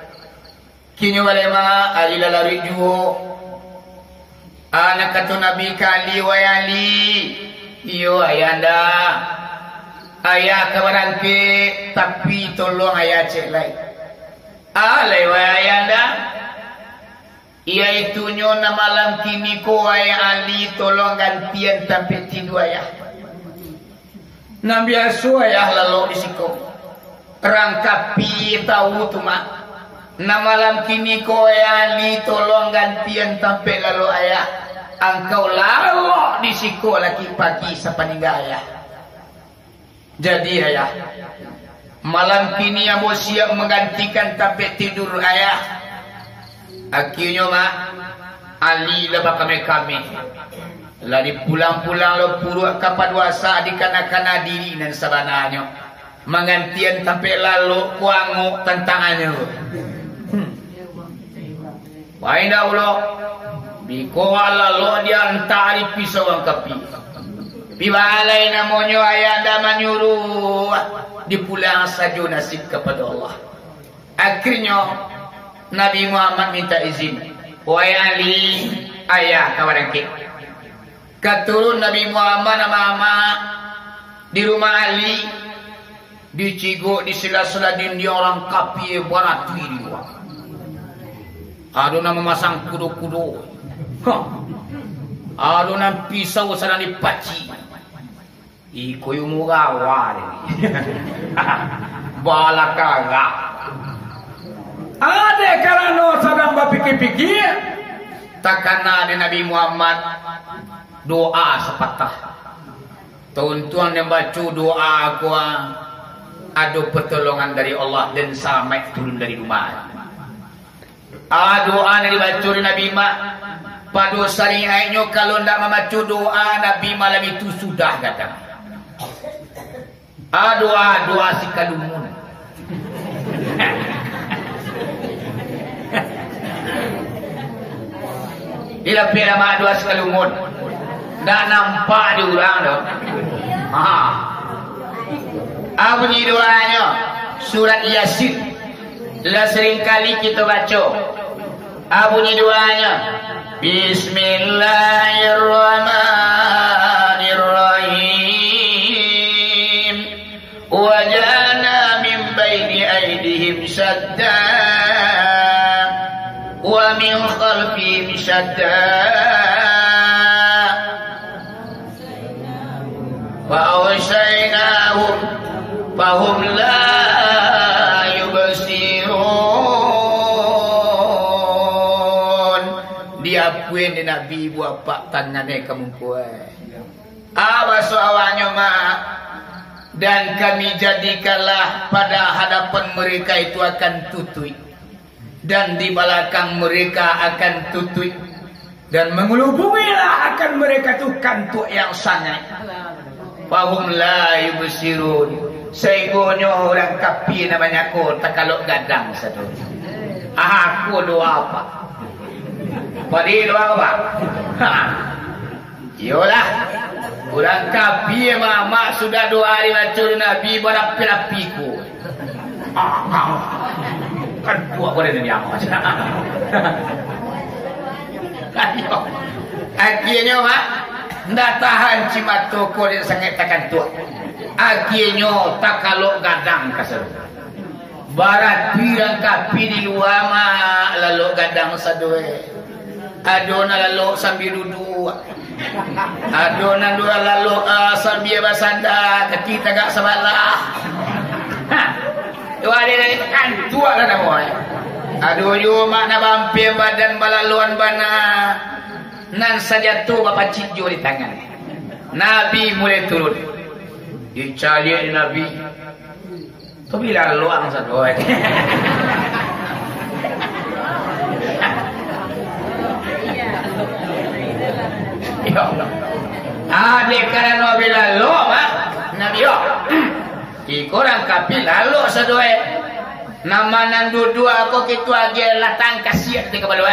Speaker 2: Kini walema Ali lalari juo. Anak kata Nabi kali wa Ali. Iyo ayanda. Ayah kawaranke tapi tolong ayah cek lain. Alai wa ayanda. Ia itu nyona malam kini ko ayah Ali tolong gantian sampai tidur ayah. Nabi asu ayah lalu disiko. Rangkapi tahu tu mak. Na malam kini ko ayah Ali tolong gantian sampai lalu ayah. Engkau lalu disiko lagi pagi sepaninggal ayah. Jadi ayah, malam kini Abu siap menggantikan sampai tidur ayah. Akhirnya mak Ali lebah kami lari pulang-pulang lo puruk kapaduasa di kana-kana diri dan sabananya menggantian sampai lalu kuangu tantangannya. Paina ulo biko ala lo dia antari pisau ang kapi. Pibalay na mo nyo ayanda manyuruh dipulang saja nasib kepada Allah. Akhirnya Nabi Muhammad minta izin. Wahai Ali, ayah kawan kita. Keturun Nabi Muhammad nama di rumah Ali, di Cigo, di sela-sela dia orang kapi baratui di luar. Ada nama masang kudo-kudo. Ada nama pisau sana dipaci. Ikoy umugawa ni. Balakaga.
Speaker 5: Ada karena sedang berpikir-pikir.
Speaker 2: Takkan ada Nabi Muhammad doa sepatah. Tuan-tuan yang baca doa aku ada pertolongan dari Allah dan sampai turun dari rumah. Doa yang dibaca oleh Nabi Mak pada syariahnya kalau tidak membaca doa Nabi malam itu sudah datang. Doa si kalumun. Bila pera mak doa si kalumun. Tak nampak dia orang tu. Bunyi doanya surat Yasin. Dah sering kali kita baca. Bunyi doanya Bismillahirrahmanirrahim. Wajana min baini aydihim sadda wa min khalfihim sadda fa'awshaynahum fahum la diakuin di Nabi buat pak tangannya kamu kuat. Awas awalnya mak. Dan kami jadikanlah pada hadapan mereka itu akan tutui. Dan di belakang mereka akan tutui. Dan mengelubungilah akan mereka itu kantuk yang sangat. Fahum la yubsirun. Segonya orang kapi namanya aku tak kalau gadang satu. Aku doa apa? Padi doa apa? Yolah. Orang kapi mama sudah doa dibaca Nabi berapi-apiku. Kan buat boleh ni yang macam. Akhirnya mak ndak tahan cimato ko dia sangat takkan tua. Akhirnya tak kalau gadang kasar. Barat pirang kapi di luar mak lalu gadang sadue. Adona lalu sambil duduk. Adona dua lalu sambil bersandar. Kita gak sabalah. Dua dia kan tua lah nama. Aduh yo mana bampir badan balaluan bana. Nan saja tu bapa cijo di tangan. Nabi mulai turun. Dicari Nabi. Tu bila luang satu. Ya Allah. Adik kerana bila lo mak Nabi yo. Ikorang kapi lalu sadue. Nama nan dua aku kitu age latang kasiat di kepala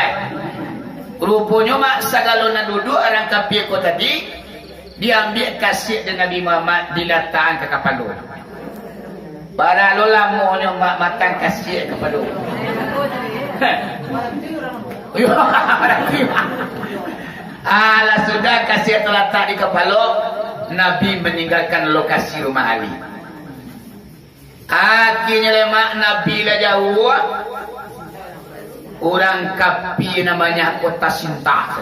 Speaker 2: rupanya mak sagalo nan duduk orang kapi aku tadi diambil kasiat dari Nabi Muhammad dilatang ke kepala. Para lo lamonyo mak matang kasiat kepala. Alah sudah kasiat terletak di kepala. Nabi meninggalkan lokasi rumah Ali. Akhirnya lemak Nabi lah jauh. Orang kapi namanya Kota Sinta.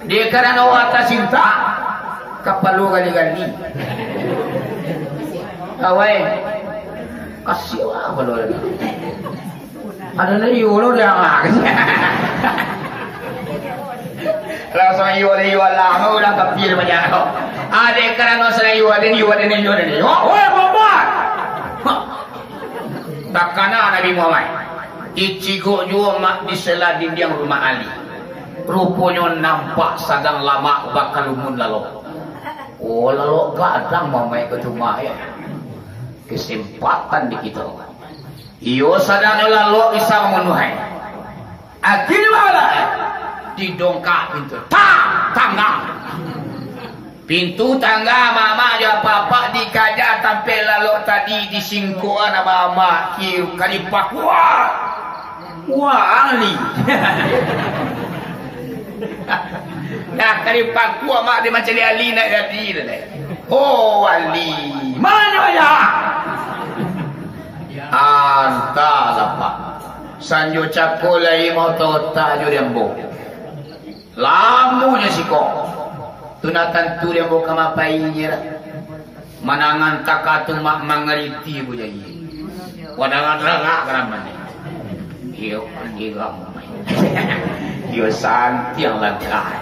Speaker 2: Dia kerana Kota Sinta kapal kali-kali. Awai kasih apa lo? Ada lagi orang yang langsung iwala lama ulang kapil banyak. Ada kerana saya iwala ni. Oh, Muhammad. Takana Nabi Muhammad. Icigo juga mak di sela dinding rumah Ali. Rupanya nampak sadang lama bakal umun lalu. Oh lalu kadang mamai ketuma ya. Kesempatan di kita. Iyo sadang lalu bisa memenuhi. Akhirnya malah didongkak pintu. Tangga. Pintu tangga mama aja papa dikaja tampil lalu tadi disingkuan sama mama kiu kali pak wah ahli. Nah kali pak mak dia macam dia ahli nak jadi dah. Oh ahli mana ya? Antara pak sanjo cakolai mau tota jo dembo. Lamunya siko. Tunatan tu dia buka mapainya manangan takatu mak mangariti bujayi wadangan ragak ramane iyo kamu iyo santi yang langkah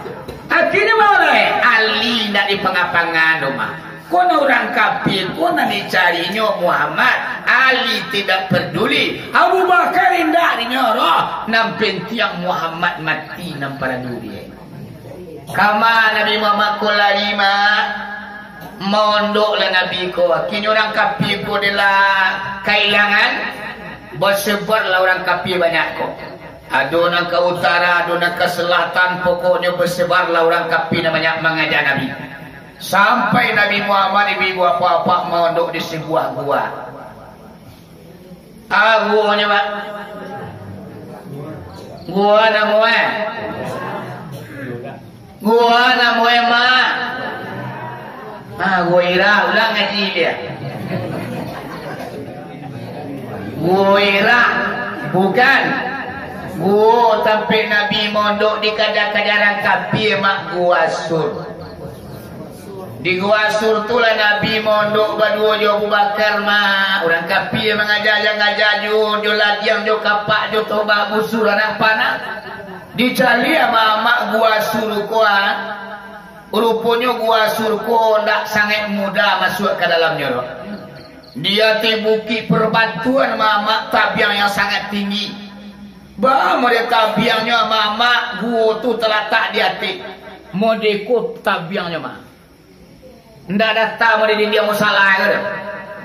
Speaker 2: akhirnya mulai Ali nak di pengapangan rumah kono orang kafir kono dicarinya Muhammad Ali tidak peduli Abu Bakar indah dinyoroh nampen tiang Muhammad mati nampara duri kama Nabi Muhammad ko larima mondok lah Nabi ko kini orang kafir ko adalah kailangan bersebar lah orang kafir banyak ko ada orang ke utara ada orang ke selatan pokoknya bersebar lah orang kafir banyak mengajar Nabi sampai Nabi Muhammad ibu apa-apa mondok di sebuah gua guanya pak gua namanya gua nama emak gua ira ulang ngaji dia gua ira bukan gua sampai Nabi mondok di kajar-kajaran kafir mak gua sur di gua sur tu lah Nabi mondok berdua jo Abu Bakar mak orang kafir mengajar jo ladiang jo kapak jo toba busur anak panah dicari sama mak gua suruh kuat rupanya gua suruh kuat tak sangat mudah masuk ke dalamnya loh. Dia tebuki perbantuan mama tabiang yang sangat tinggi bahawa dia tabiangnya mama gua tu terletak di hati modeko tabiangnya mah ndak datang model dia masalah ke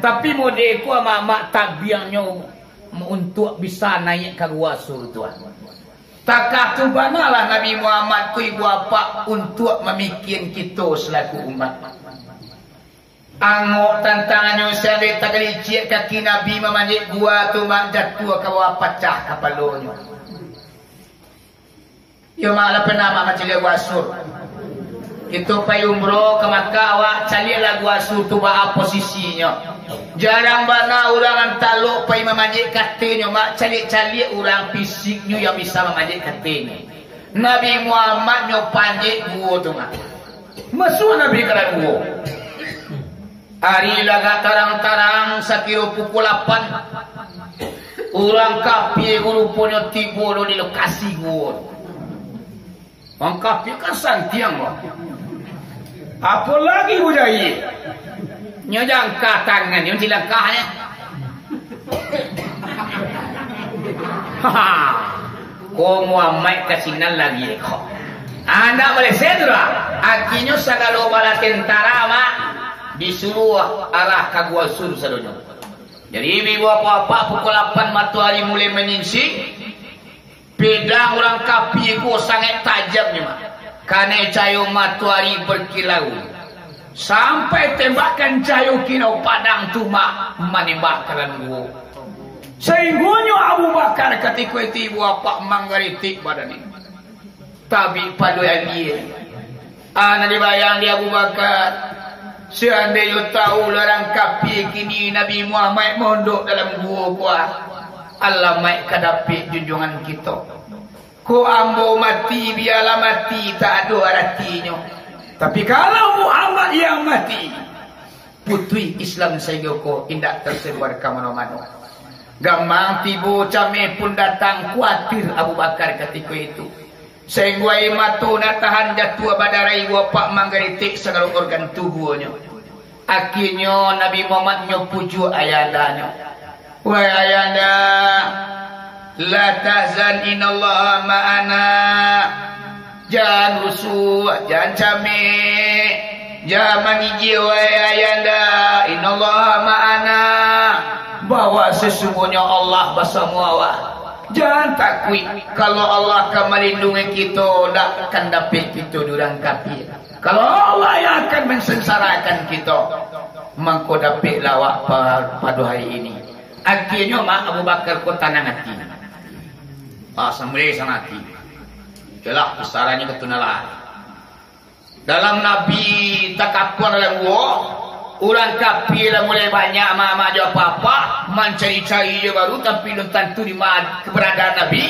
Speaker 2: tapi modeko mama tabiangnya untuk bisa naik ke gua suruh tuan takatu banalah Nabi Muhammad ku ibu apa untuk memikirkan kita selaku umat. Angok tantangannya saya tak licik kaki Nabi memanjat gua tu mak jatuh ke bawah pecah kapalnya. Ya malah pernah macam dia wasur. Itu pai umroh ke Makkah awak carilah gua sur tu apa posisinya. Jarang bana orang taluk pai memanjat katanya mak calik-calik orang fisiknya yang bisa memanjat katanya. Nabi Muhammad nyo panjat gua tu mak. Masuk Nabi kerana gua. Hari laga tarang-tarang sakira pukul 8. Orang kafir rupanya tiba di lokasi gua. Orang kafir kan santiang loh. Apa lagi budaya? Nyo jangka tangan, nyo dilangkahnya. Kau Muhammad kasinan lagi kok. Anda boleh sedra. Akhirnya segala bala tentara mak disuruh arah ke gua sur sadonya. Jadi ibu apa-apa pukul 8 matahari mulai menyingsing. Pedang orang kafir ku sangat tajamnya mak. Karena cahaya matahari berkilau. Sampai tembakan cahaya kilau padang tu mak menembakkan gua. Sehingga Abu Bakar ketika itu ibu apa menggeritik badan ini. Tapi pada yang dia. Anak dibayang dia Abu Bakar. Seandainya tahu larang kafir kini Nabi Muhammad mondok dalam gua. Allah mai kadapik junjungan kita. Ko ambo mati biarlah mati tak ada artinya. Tapi kalau Muhammad yang mati, putri Islam sehingga ko indak tersebar ke mana-mana. Gamang tiba cameh pun datang khawatir Abu Bakar ketika itu. Sehingga matu nak tahan jatuh badarai wapak menggeritik segala organ tubuhnya. Akhirnya Nabi Muhammad nyopuju ayandanya. Wahai ayanda, la tahzan innallaha ma'ana. Jangan rusuh, jangan cameh, jangan mengiji wahai ayanda. Innallaha ma'ana. Bahwa sesungguhnya Allah bersama awak. Jangan takut kalau Allah akan melindungi kita, tak akan dapat kita durang kafir. Kalau Allah yang akan mensengsarakan kita, maka dapat lawak pada hari ini. Akhirnya Mak Abu Bakar kau tanang hati. Sambil sang hati. Itulah kesarannya ketunalah. Dalam Nabi takapuan dalam gua, orang kafir dah mulai banyak mak-mak dia apa-apa, mencari-cari je baru, tapi belum tentu di mana keberadaan Nabi.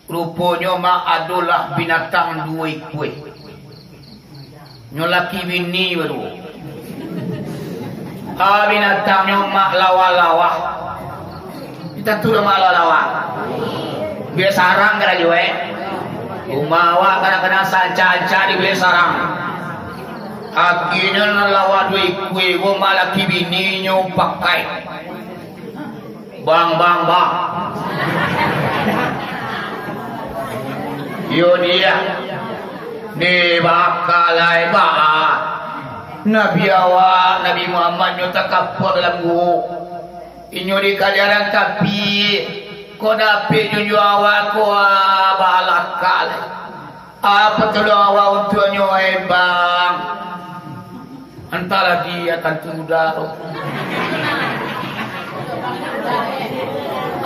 Speaker 2: Rupanya mak adalah binatang dua ekor. Nyolaki bini baru. Binatangnya mak lawa-lawa. Kita tu dah mak lawa-lawa. Biar sarang kena juga Umawa kadang-kadang saja-saja dibeli sarang. Akhirnya lawa dua kue gua laki bininya pakai bang. Yo dia ni bakalai ba Nabi awak Nabi Muhammad nyo takapur dalam gua inyo di kalian tapi kau dapat jujur awak kau balakal apa tu awak untuknya bang. Entah lagi akan tunda.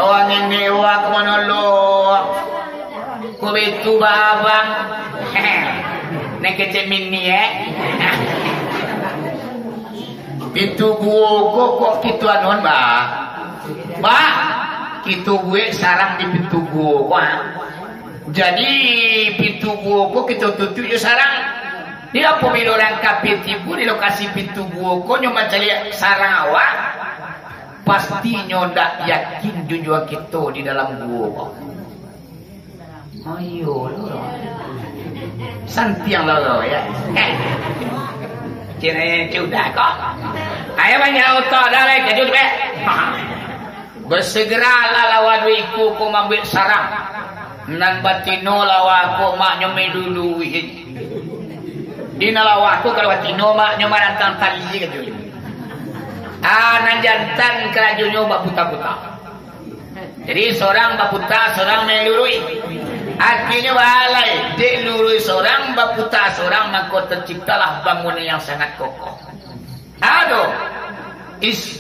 Speaker 2: Orang ini wak menolong. Kau itu babang. Nak kecil mini Itu gua kok gitu anon ba. Itu gue sarang di pintu gua. Jadi pintu gua kita tutup je sarang. Dia pemilu orang kafir tibu di lokasi pintu gua nyoba cari sarang awak pastinya tak yakin jujur kita di dalam gua. Ayo lo santiang lo ya kira sudah kok ayo banyak otak dah lagi kejut be bersegeralah lawan iku ko mambil sarang nan batino lawa ko mak nyome dulu di nalawaku kalau watino mak nyoba nantang tali gitu. Nan jantan kerajunyo baputa-puta. Jadi seorang baputa, seorang melurui. Akhirnya balai, dia lurui seorang baputa, seorang maka terciptalah bangunan yang sangat kokoh. Aduh,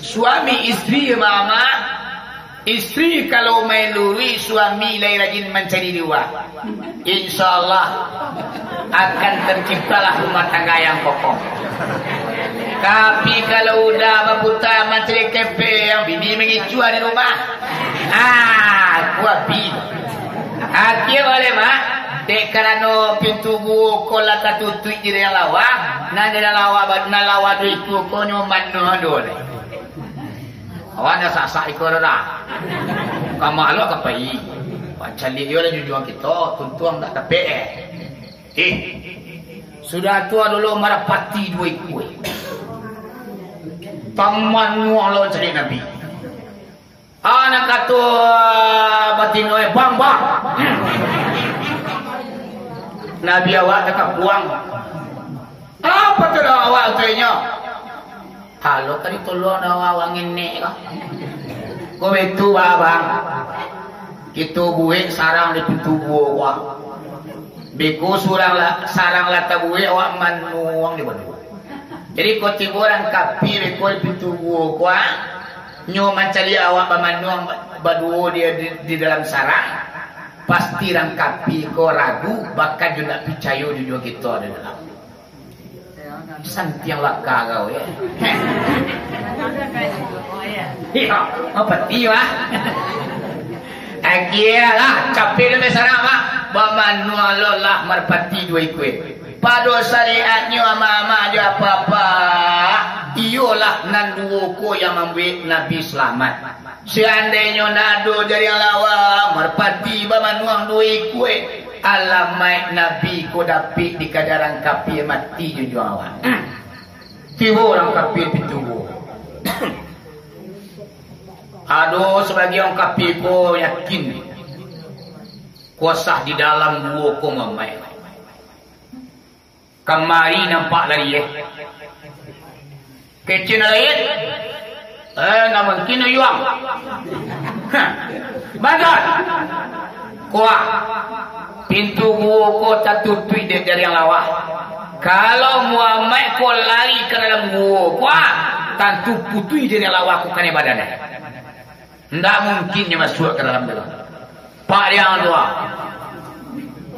Speaker 2: suami istri mama, istri kalau melurui suami lain rajin mencari dua. InsyaAllah akan terciptalah rumah tangga yang kokoh. Tapi kalau udah baputa menteri kepe yang bini mengicua di rumah, kuapi. Akhir boleh mak, dek kerana pintu gua kola katutup di dalam lawa, nada lawa itu kau nyoman dole. Awak dah sasak ikut dah. Kamu lo kapai. Cari dia lah jujur kita, tuntuang tak tapi sudah tua dulu merapati dua kue. Taman lo cari Nabi. Anak kata batin bang. Nabi awak dekat puang. Apa tu awak tuanya? Kalau tadi tolong awak ini kah? Kau itu abang. Itu buih sarang di pintu gua. Beku sarang lata buih awak manuang di bawah. Jadi kau tiba orang kapi beku di pintu gua. Nyo mencari awak manuang berdua dia di dalam sarang. Pasti orang kapi kau ragu bakal juga percaya juga kita di dalam. Santiang laka kau ya. Iya, apa tiwa? Akhirlah capek dengan sarang mak bamanuang lolah merpati dua kue. Pada syariatnya ama-ama dia apa-apa. Iyalah nan dua ko yang membuat Nabi selamat. Seandainya nado dari yang lawa merpati bamanuang dua kue. Alamai Nabi ko dapat di kadaran kapi mati jujur awak. Tiba orang kapi pintu. Aduh, sebagian kapi ko yakin kuasa di dalam gua ko mamai. Kemari nampak lari kecil lain. Nak mungkin yuang. Badan. Kuah. Pintu gua ko tak tutup dia dari yang lawa. Kalau Muhammad ko lari ke dalam gua, kuah tentu putui dia yang lawa ko kan badannya. Tidak mungkin dia masuk ke dalam dalam. Pak yang dua.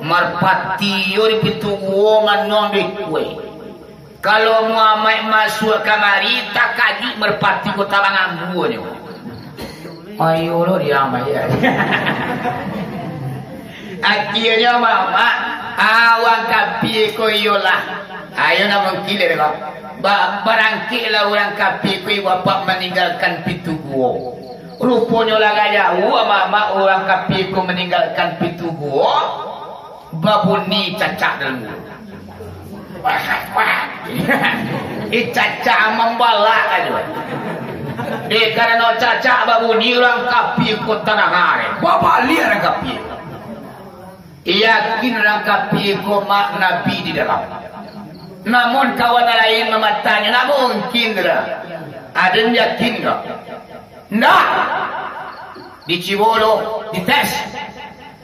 Speaker 2: Marpati yori pintu gua manon di kue. Kalau Muhammad masuk kamari tak kaji merpati ko talangan gua ni. Ayo lo dia maya. Akhirnya mama awang kapi ko yola. Ayo na mungkin le ba. Barangkali orang kapi ko bapak meninggalkan pintu gua. Rupanya lah jauh mama orang kapi ko meninggalkan pintu gua. Babuni cacak dalam gua. Wah. Cacak membalak aja. Karena cacak babuni orang kapi ko tanah hari. Bapak lihat orang kapi. Yakin orang kapi ko mak Nabi di dalam. Namun kawan lain mematanya, nak mungkin dah. Ada yang yakin tak? Tidak. Dicibolo, dites.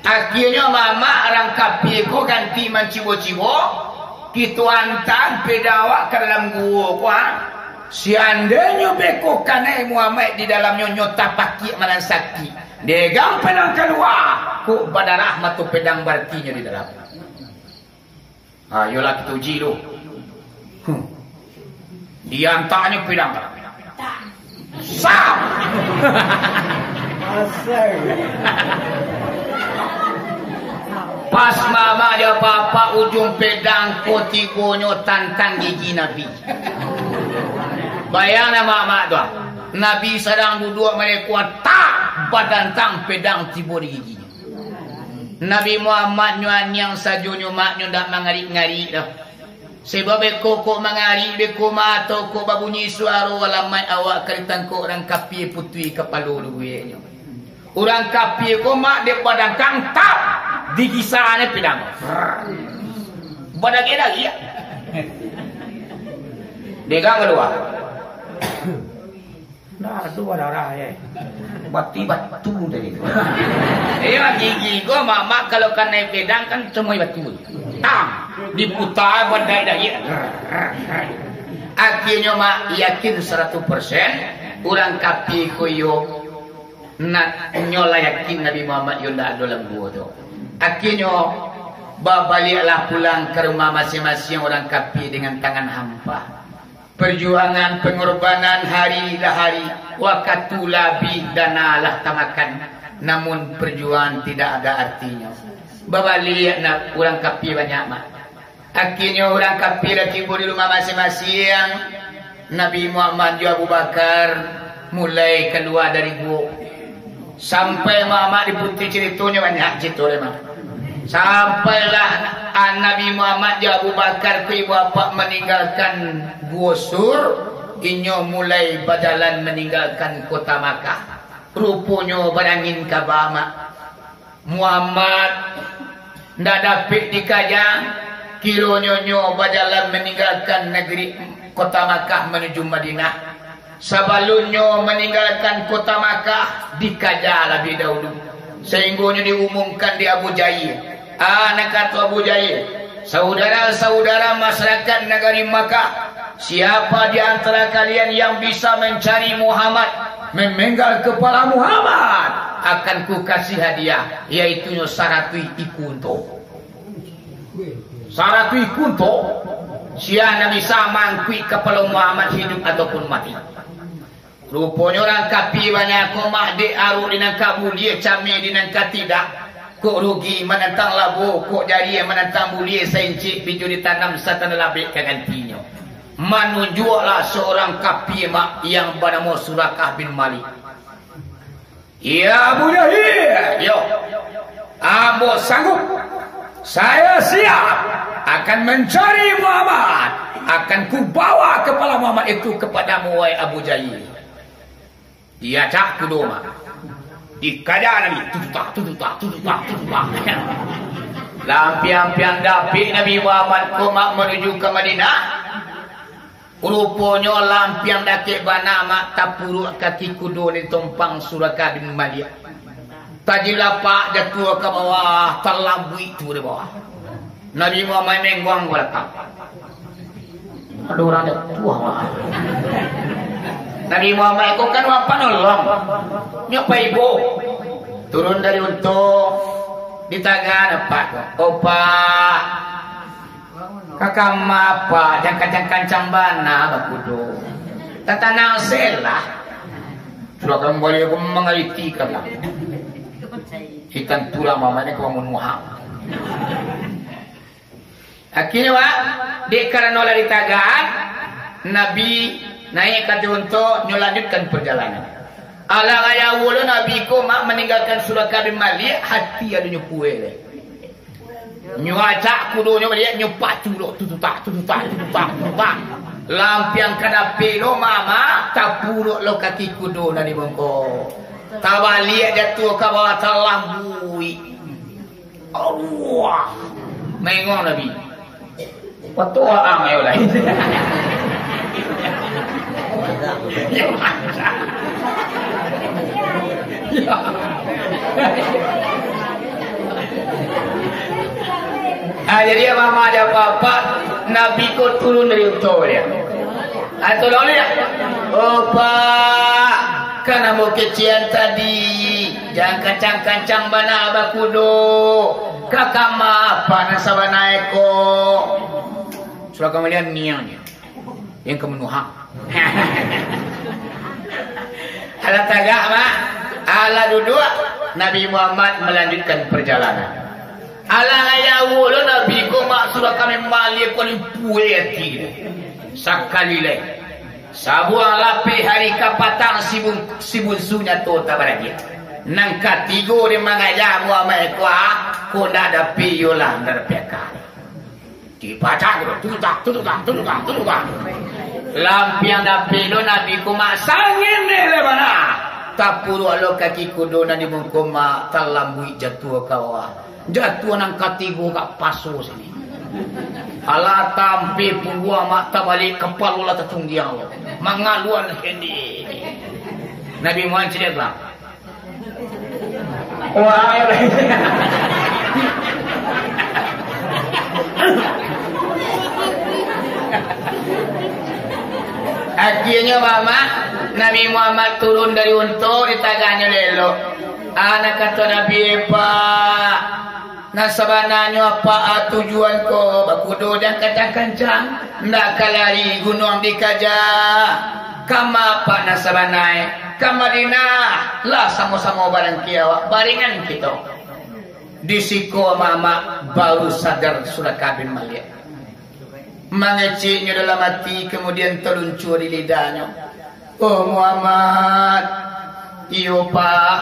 Speaker 2: Akhirnya mama orang kapi ko ganti mencibo-cibo. Kita hantar pedawa ke dalam gua kuah. Seandainya beko kanai Muhammad di dalamnya nyota pakik malan sakti. Degang pedang keluar. Kok pada rahmat tu pedang barkinya di dalam. Ayolah kita uji dulu. Dia hantarnya pedang. Sam. Pas mama dia papa ujung pedang kotigonyo tantang gigi Nabi. Bayangkan mama tu. Nabi sedang duduk mereka tak badan tang pedang tiba di giginya. Nabi Muhammad nyuan yang sajunyo maknyo dak mangari-ngari dah. Sebab kok mangari beko mato ko babunyi suara walamai awak keritan ko orang kapi putui kepala luwe. Orang kapi ko mak de badan tang tak di gisane pedang. Badan dia lagi ya. Degang kedua. Nah, dua darah ya. Batu dari itu. Iya gigi gua mama kalau kan naik pedang kan semua batu. Tam diputar badai dah ya. Akhirnya mak yakin 100% orang kapi koyo nak nyola yakin Nabi Muhammad yunda dalam gua tu. Akhirnya baliklah pulang ke rumah masing-masing orang kapi dengan tangan hampa. Perjuangan pengorbanan hari dah hari wakatulah bidanalah tamakan, namun perjuangan tidak ada artinya. Babalik nak orang kapi banyak mak. Akhirnya orang kapi dah tiba di rumah masing-masing. Nabi Muhammad juga Abu Bakar mulai keluar dari gua. Sampai mama di putih ceritanya banyak cerita lemah. Sampailah Nabi Muhammad dan Abu Bakar ke bapa meninggalkan Gua Sur, inyo mulai berjalan meninggalkan kota Makkah. Rupanya berangin ke Bama. Muhammad ndak dapat dikajang, kiranya nyo berjalan meninggalkan negeri kota Makkah menuju Madinah. Sebelumnya meninggalkan kota Makkah dikajar lebih dahulu. Sehingga diumumkan di Abu Jahil. Anak kata Abu Jahil, saudara-saudara masyarakat negeri Makkah, siapa di antara kalian yang bisa mencari Muhammad, memenggal kepala Muhammad, akan ku kasih hadiah, yaitu saratui ikunto. Saratui ikunto, siapa bisa mangkui kepala Muhammad hidup ataupun mati. Rupanya orang kapi banyak komak de aru dengan kabulia cami dengan katidak. Kok rugi menentang labu, kok jadi menentang bulia sencik biju ditanam satan labik kegantinya. Menunjuklah seorang kapi mak yang bernama Surakah bin Malik. Ya Abu Jahil, yo, Ambo sanggup, saya siap akan mencari Muhammad, akan kubawa kepala Muhammad itu kepadamu wahai Abu Jahil. Dia tak kudoma. Dikajar Nabi, tututak. Lampiang-piang dapik Nabi Muhammad komak menuju ke Madinah. Rupanya lampiang dakik bana mak tapuruk kaki kudo ni tumpang Surakah bin Malik. Taji lapak jatuh ke bawah, terlambui tu di bawah. Nabi Muhammad menggong belakang. Ada orang ada tua mah. Nabi Muhammad itu kan apa nolong. Nyapa ibu. Turun dari untung. Ditagan apa? Opa. Kakak apa? Jangka-jangka bana bakudo. Tatanang selah. Sudah kembali aku mengaliti lah. Ikan tulang mamanya kau menuhang. Akhirnya Pak, di karena nolak ditagaan, Nabi naik ke untuk melanjutkan perjalanan. Ala gaya wulu Nabi ko mak meninggalkan surah kabin malik hati ada nyukuwe. Nyuaca kudonya dia nyupak culuk tututak. Lampiang kada pelo mama tapuruk lo kaki kudo na di bongko. Tabalik jatuh ke bawah terlambui. Allah. Mengong Nabi. Patua ang ayo lain. Jadi mama ada apa-apa Nabi ko turun dari utara dia. Atau lalu ya. Opa, karena mau kecian tadi jangan kancang-kancang bana abakudo. Kakak apa nasabana eko. Sudah kemudian niangnya yang kemenuhan. Ala tagak mak, ala duduk. Nabi Muhammad melanjutkan perjalanan. Ala ayawul Nabi ko mak sudah kami malik paling pueti. Sakali leh. Sabuang lapi hari kapatang sibun sunya tu tabaragi. Nang katigo di mangaya Muhammad ko ko nada piyola nada pekal. Dibaca gitu, tututak. Lampiang dapilo Nabi kuma sangin lebana. Tapuru alo kaki kudo na di mungkuma talambui jatuh kawa. Jatuh nang katigo kak paso sini. Ala tampi pungua mata balik kepala la tatung dia Allah. Mangaluan kendi. Nabi Muhammad cerita lah. Wah, akhirnya mama Nabi Muhammad turun dari unta ditaganya lelo. Anak kata Nabi Pak, nasabananya apa tujuan ko bakudo dan kancang-kancang ndak kalari gunung dikaja. Kama apa nasabanai kamadina lah sama-sama barang kiawa baringan kita. Disiko mama baru sadar sudah kabin maliak. Mengeciknya dalam hati kemudian terluncur di lidahnya. Oh Muhammad, iyo Pak,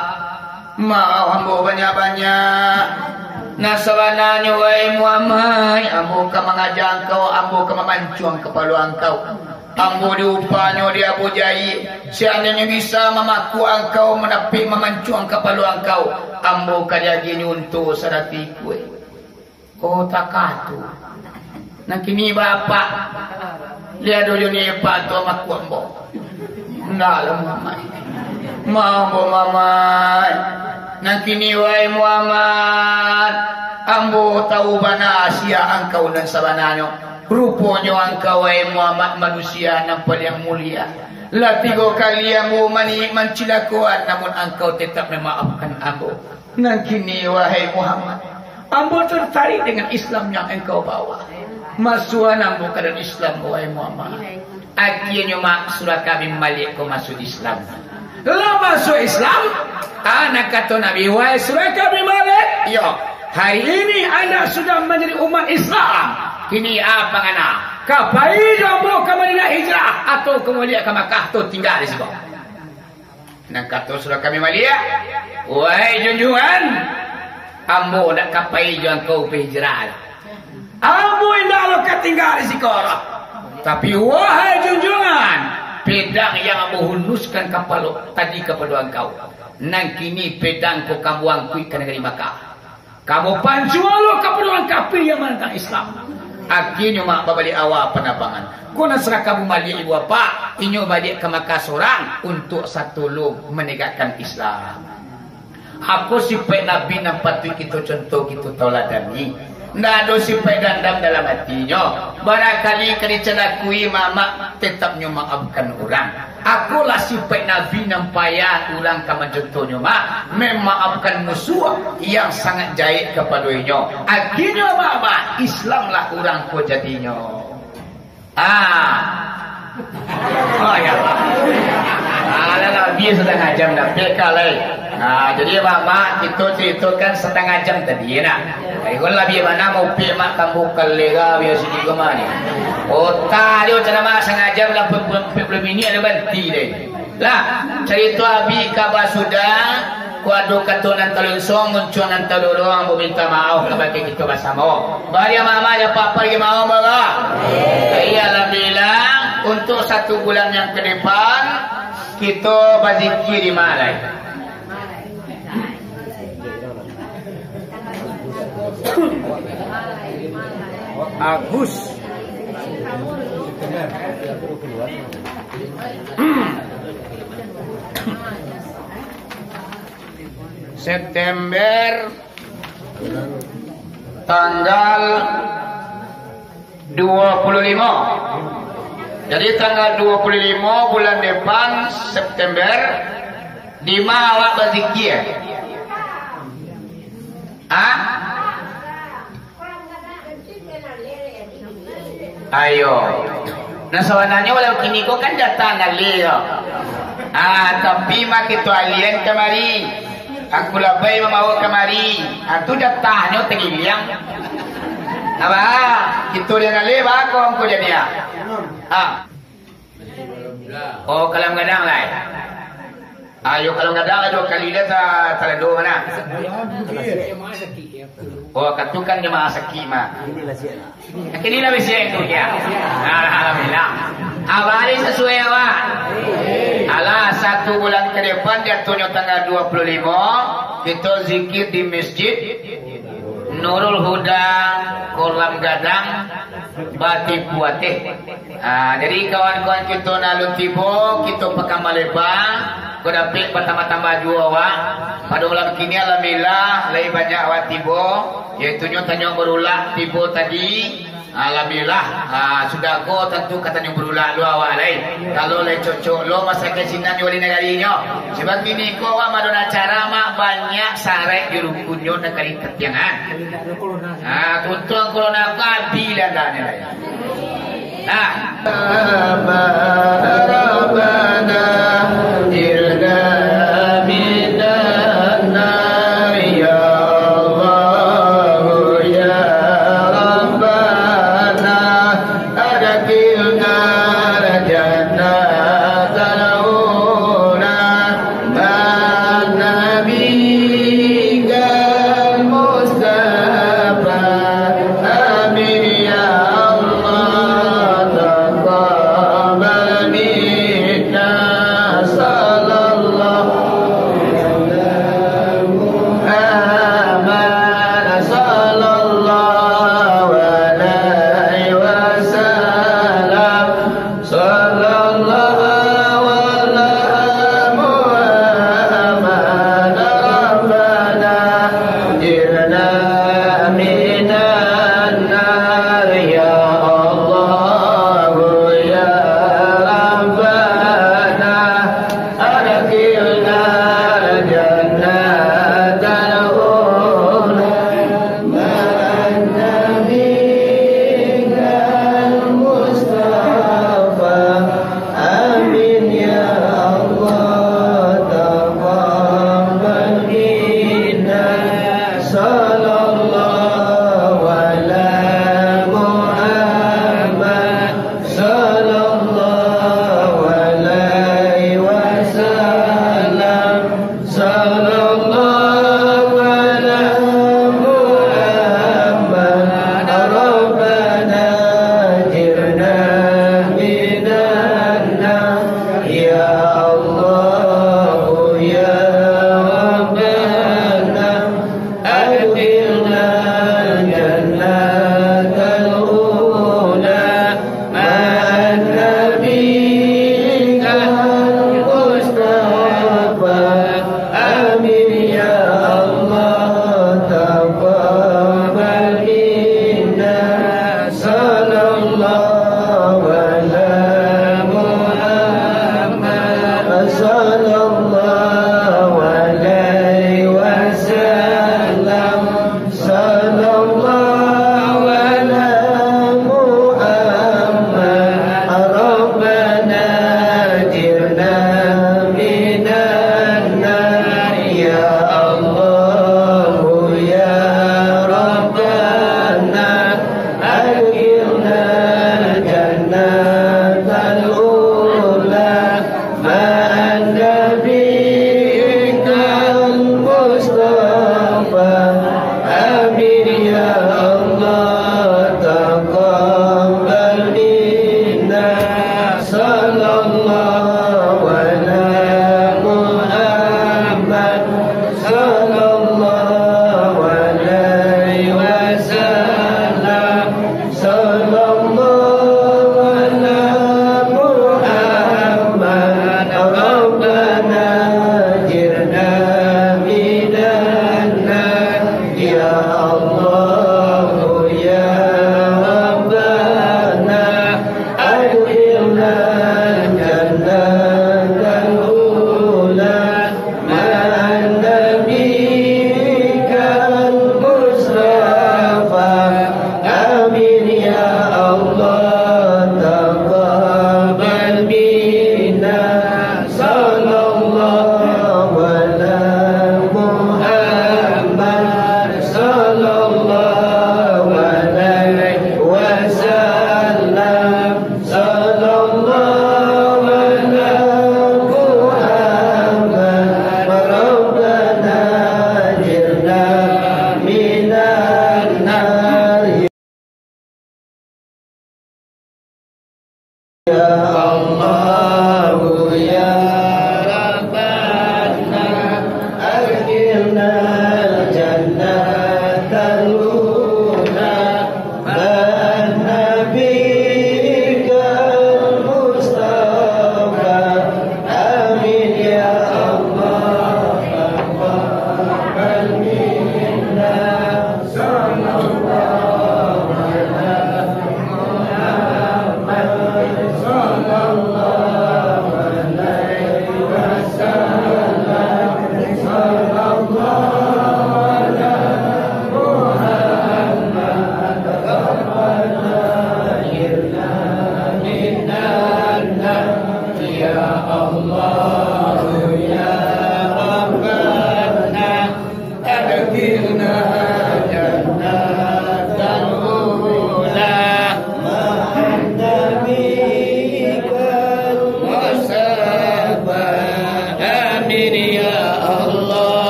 Speaker 2: mau ambo banyak-banyak. Nasabananya wahai Muhammad, ambo ka mengajang kau, ambo ka memancuang kepala engkau. Ambo diupanya dia Abu Jahil. Seandainya bisa memaku engkau menapik memancuang kepala engkau, ambo kaya gini untuk sadati kue. Oh takatu. Nak kini bapak lihat dulu ni pak tu amak kuambo. Ndalah Muhammad. Mambo Muhammad. Nak kini wahai Muhammad, ambo tahu bana Asia engkau dan sabananya. Rupanya engkau wahai Muhammad manusia yang paling mulia. Lah 3 kali ambo mencilakuan namun engkau tetap memaafkan ambo. Nak kini wahai Muhammad, ambo tertarik dengan Islam yang engkau bawa. Masuhan ambo kepada Islam wahai Muhammad. Akhirnya mak surah kami malik kau masuk Islam. Lah masuk Islam, anak kata Nabi wahai surah kami malik. Yo, hari ini anda sudah menjadi umat Islam. Kini apa ngana? Kapai ambo ke Madinah hijrah atau kemudian ke Makkah tu tinggal di situ. Nak kata surah kami malik. Wahai junjungan, ambo nak kapai jangan kau hijrah. Ambo indah lo ketinggal di sekolah. Tapi wahai junjungan, pedang yang ambo hunuskan kapal tadi kepada engkau. Nang kini pedang ko kamu angkui ke negeri Makkah. Kamu pancuan lo kepada kafir yang menentang Islam. Akhirnya mak babalik awal penabangan. Kuna serah kamu malik ibu apa? Inyo balik ke Makkah seorang untuk satu lo menegakkan Islam. Aku sifat Nabi nampak kita contoh kita tauladani. Nggak ada sifat dendam dalam hatinya. Barangkali kerana kui mama tetapnya maafkan orang. Akulah sifat Nabi nampaya orang kama contohnya mak memaafkan musuh yang sangat jahit kepadanya. Akhirnya mama Islamlah orang ko jadinya. Oh ya Pak. Nabi setengah jam dah pekalai. Jadi mama kita ceritakan setengah jam tadi nak. Kalau Nabi mana mau pe mak kamu kalega biasa di kemana? Oh tadi cara mak setengah jam lah belum ini ada ganti deh. Lah cerita Nabi kabar sudah. Kuado katunan talusong muncunan talurong meminta maaf kepada kita bersama. Bagi mama ya papa lagi mau bawa. Iyalah bilang untuk 1 bulan yang ke depan kita berzikir di Malai.
Speaker 4: Agus.
Speaker 2: September tanggal 25. Jadi tanggal 25 bulan depan September di mana awak berzikir? Ayo. Nah sebenarnya walau kini kau kan datang kali yo. Tapi mak itu alien kemari. Aku labai mau kemari. Aku datangnya tergilang. Apa? Itu dia ngali bakong ko jadi ya. Oh kalau gadang lah. Ayo kalau gadang ayo kali dia tak do mana. Oh katukan jemaah sakima. Ini lah bising tu ya. Alhamdulillah. Awali sesuai awak. Alah 1 bulan ke depan jatuhnya tanggal 25 kita zikir di masjid Nurul Huda Kolam Gadang Bati Puateh. Jadi kawan-kawan kita nalun tibo kita pakai malebang kodapik pertama-tama jua awak. Pada ulang kini alhamdulillah lebih banyak awak tibo iaitu tanya berulang tibo tadi. Alhamdulillah sudah go tentu katanya berulang lu awak lain. Kalau le cocok lo masa kesinan wali negarinya. Sebab ini ko awak madon acara mak banyak sarek di rukunnya negari ketiangan. Kuntung corona kabi dan lain-lain. Rabbana irna Salam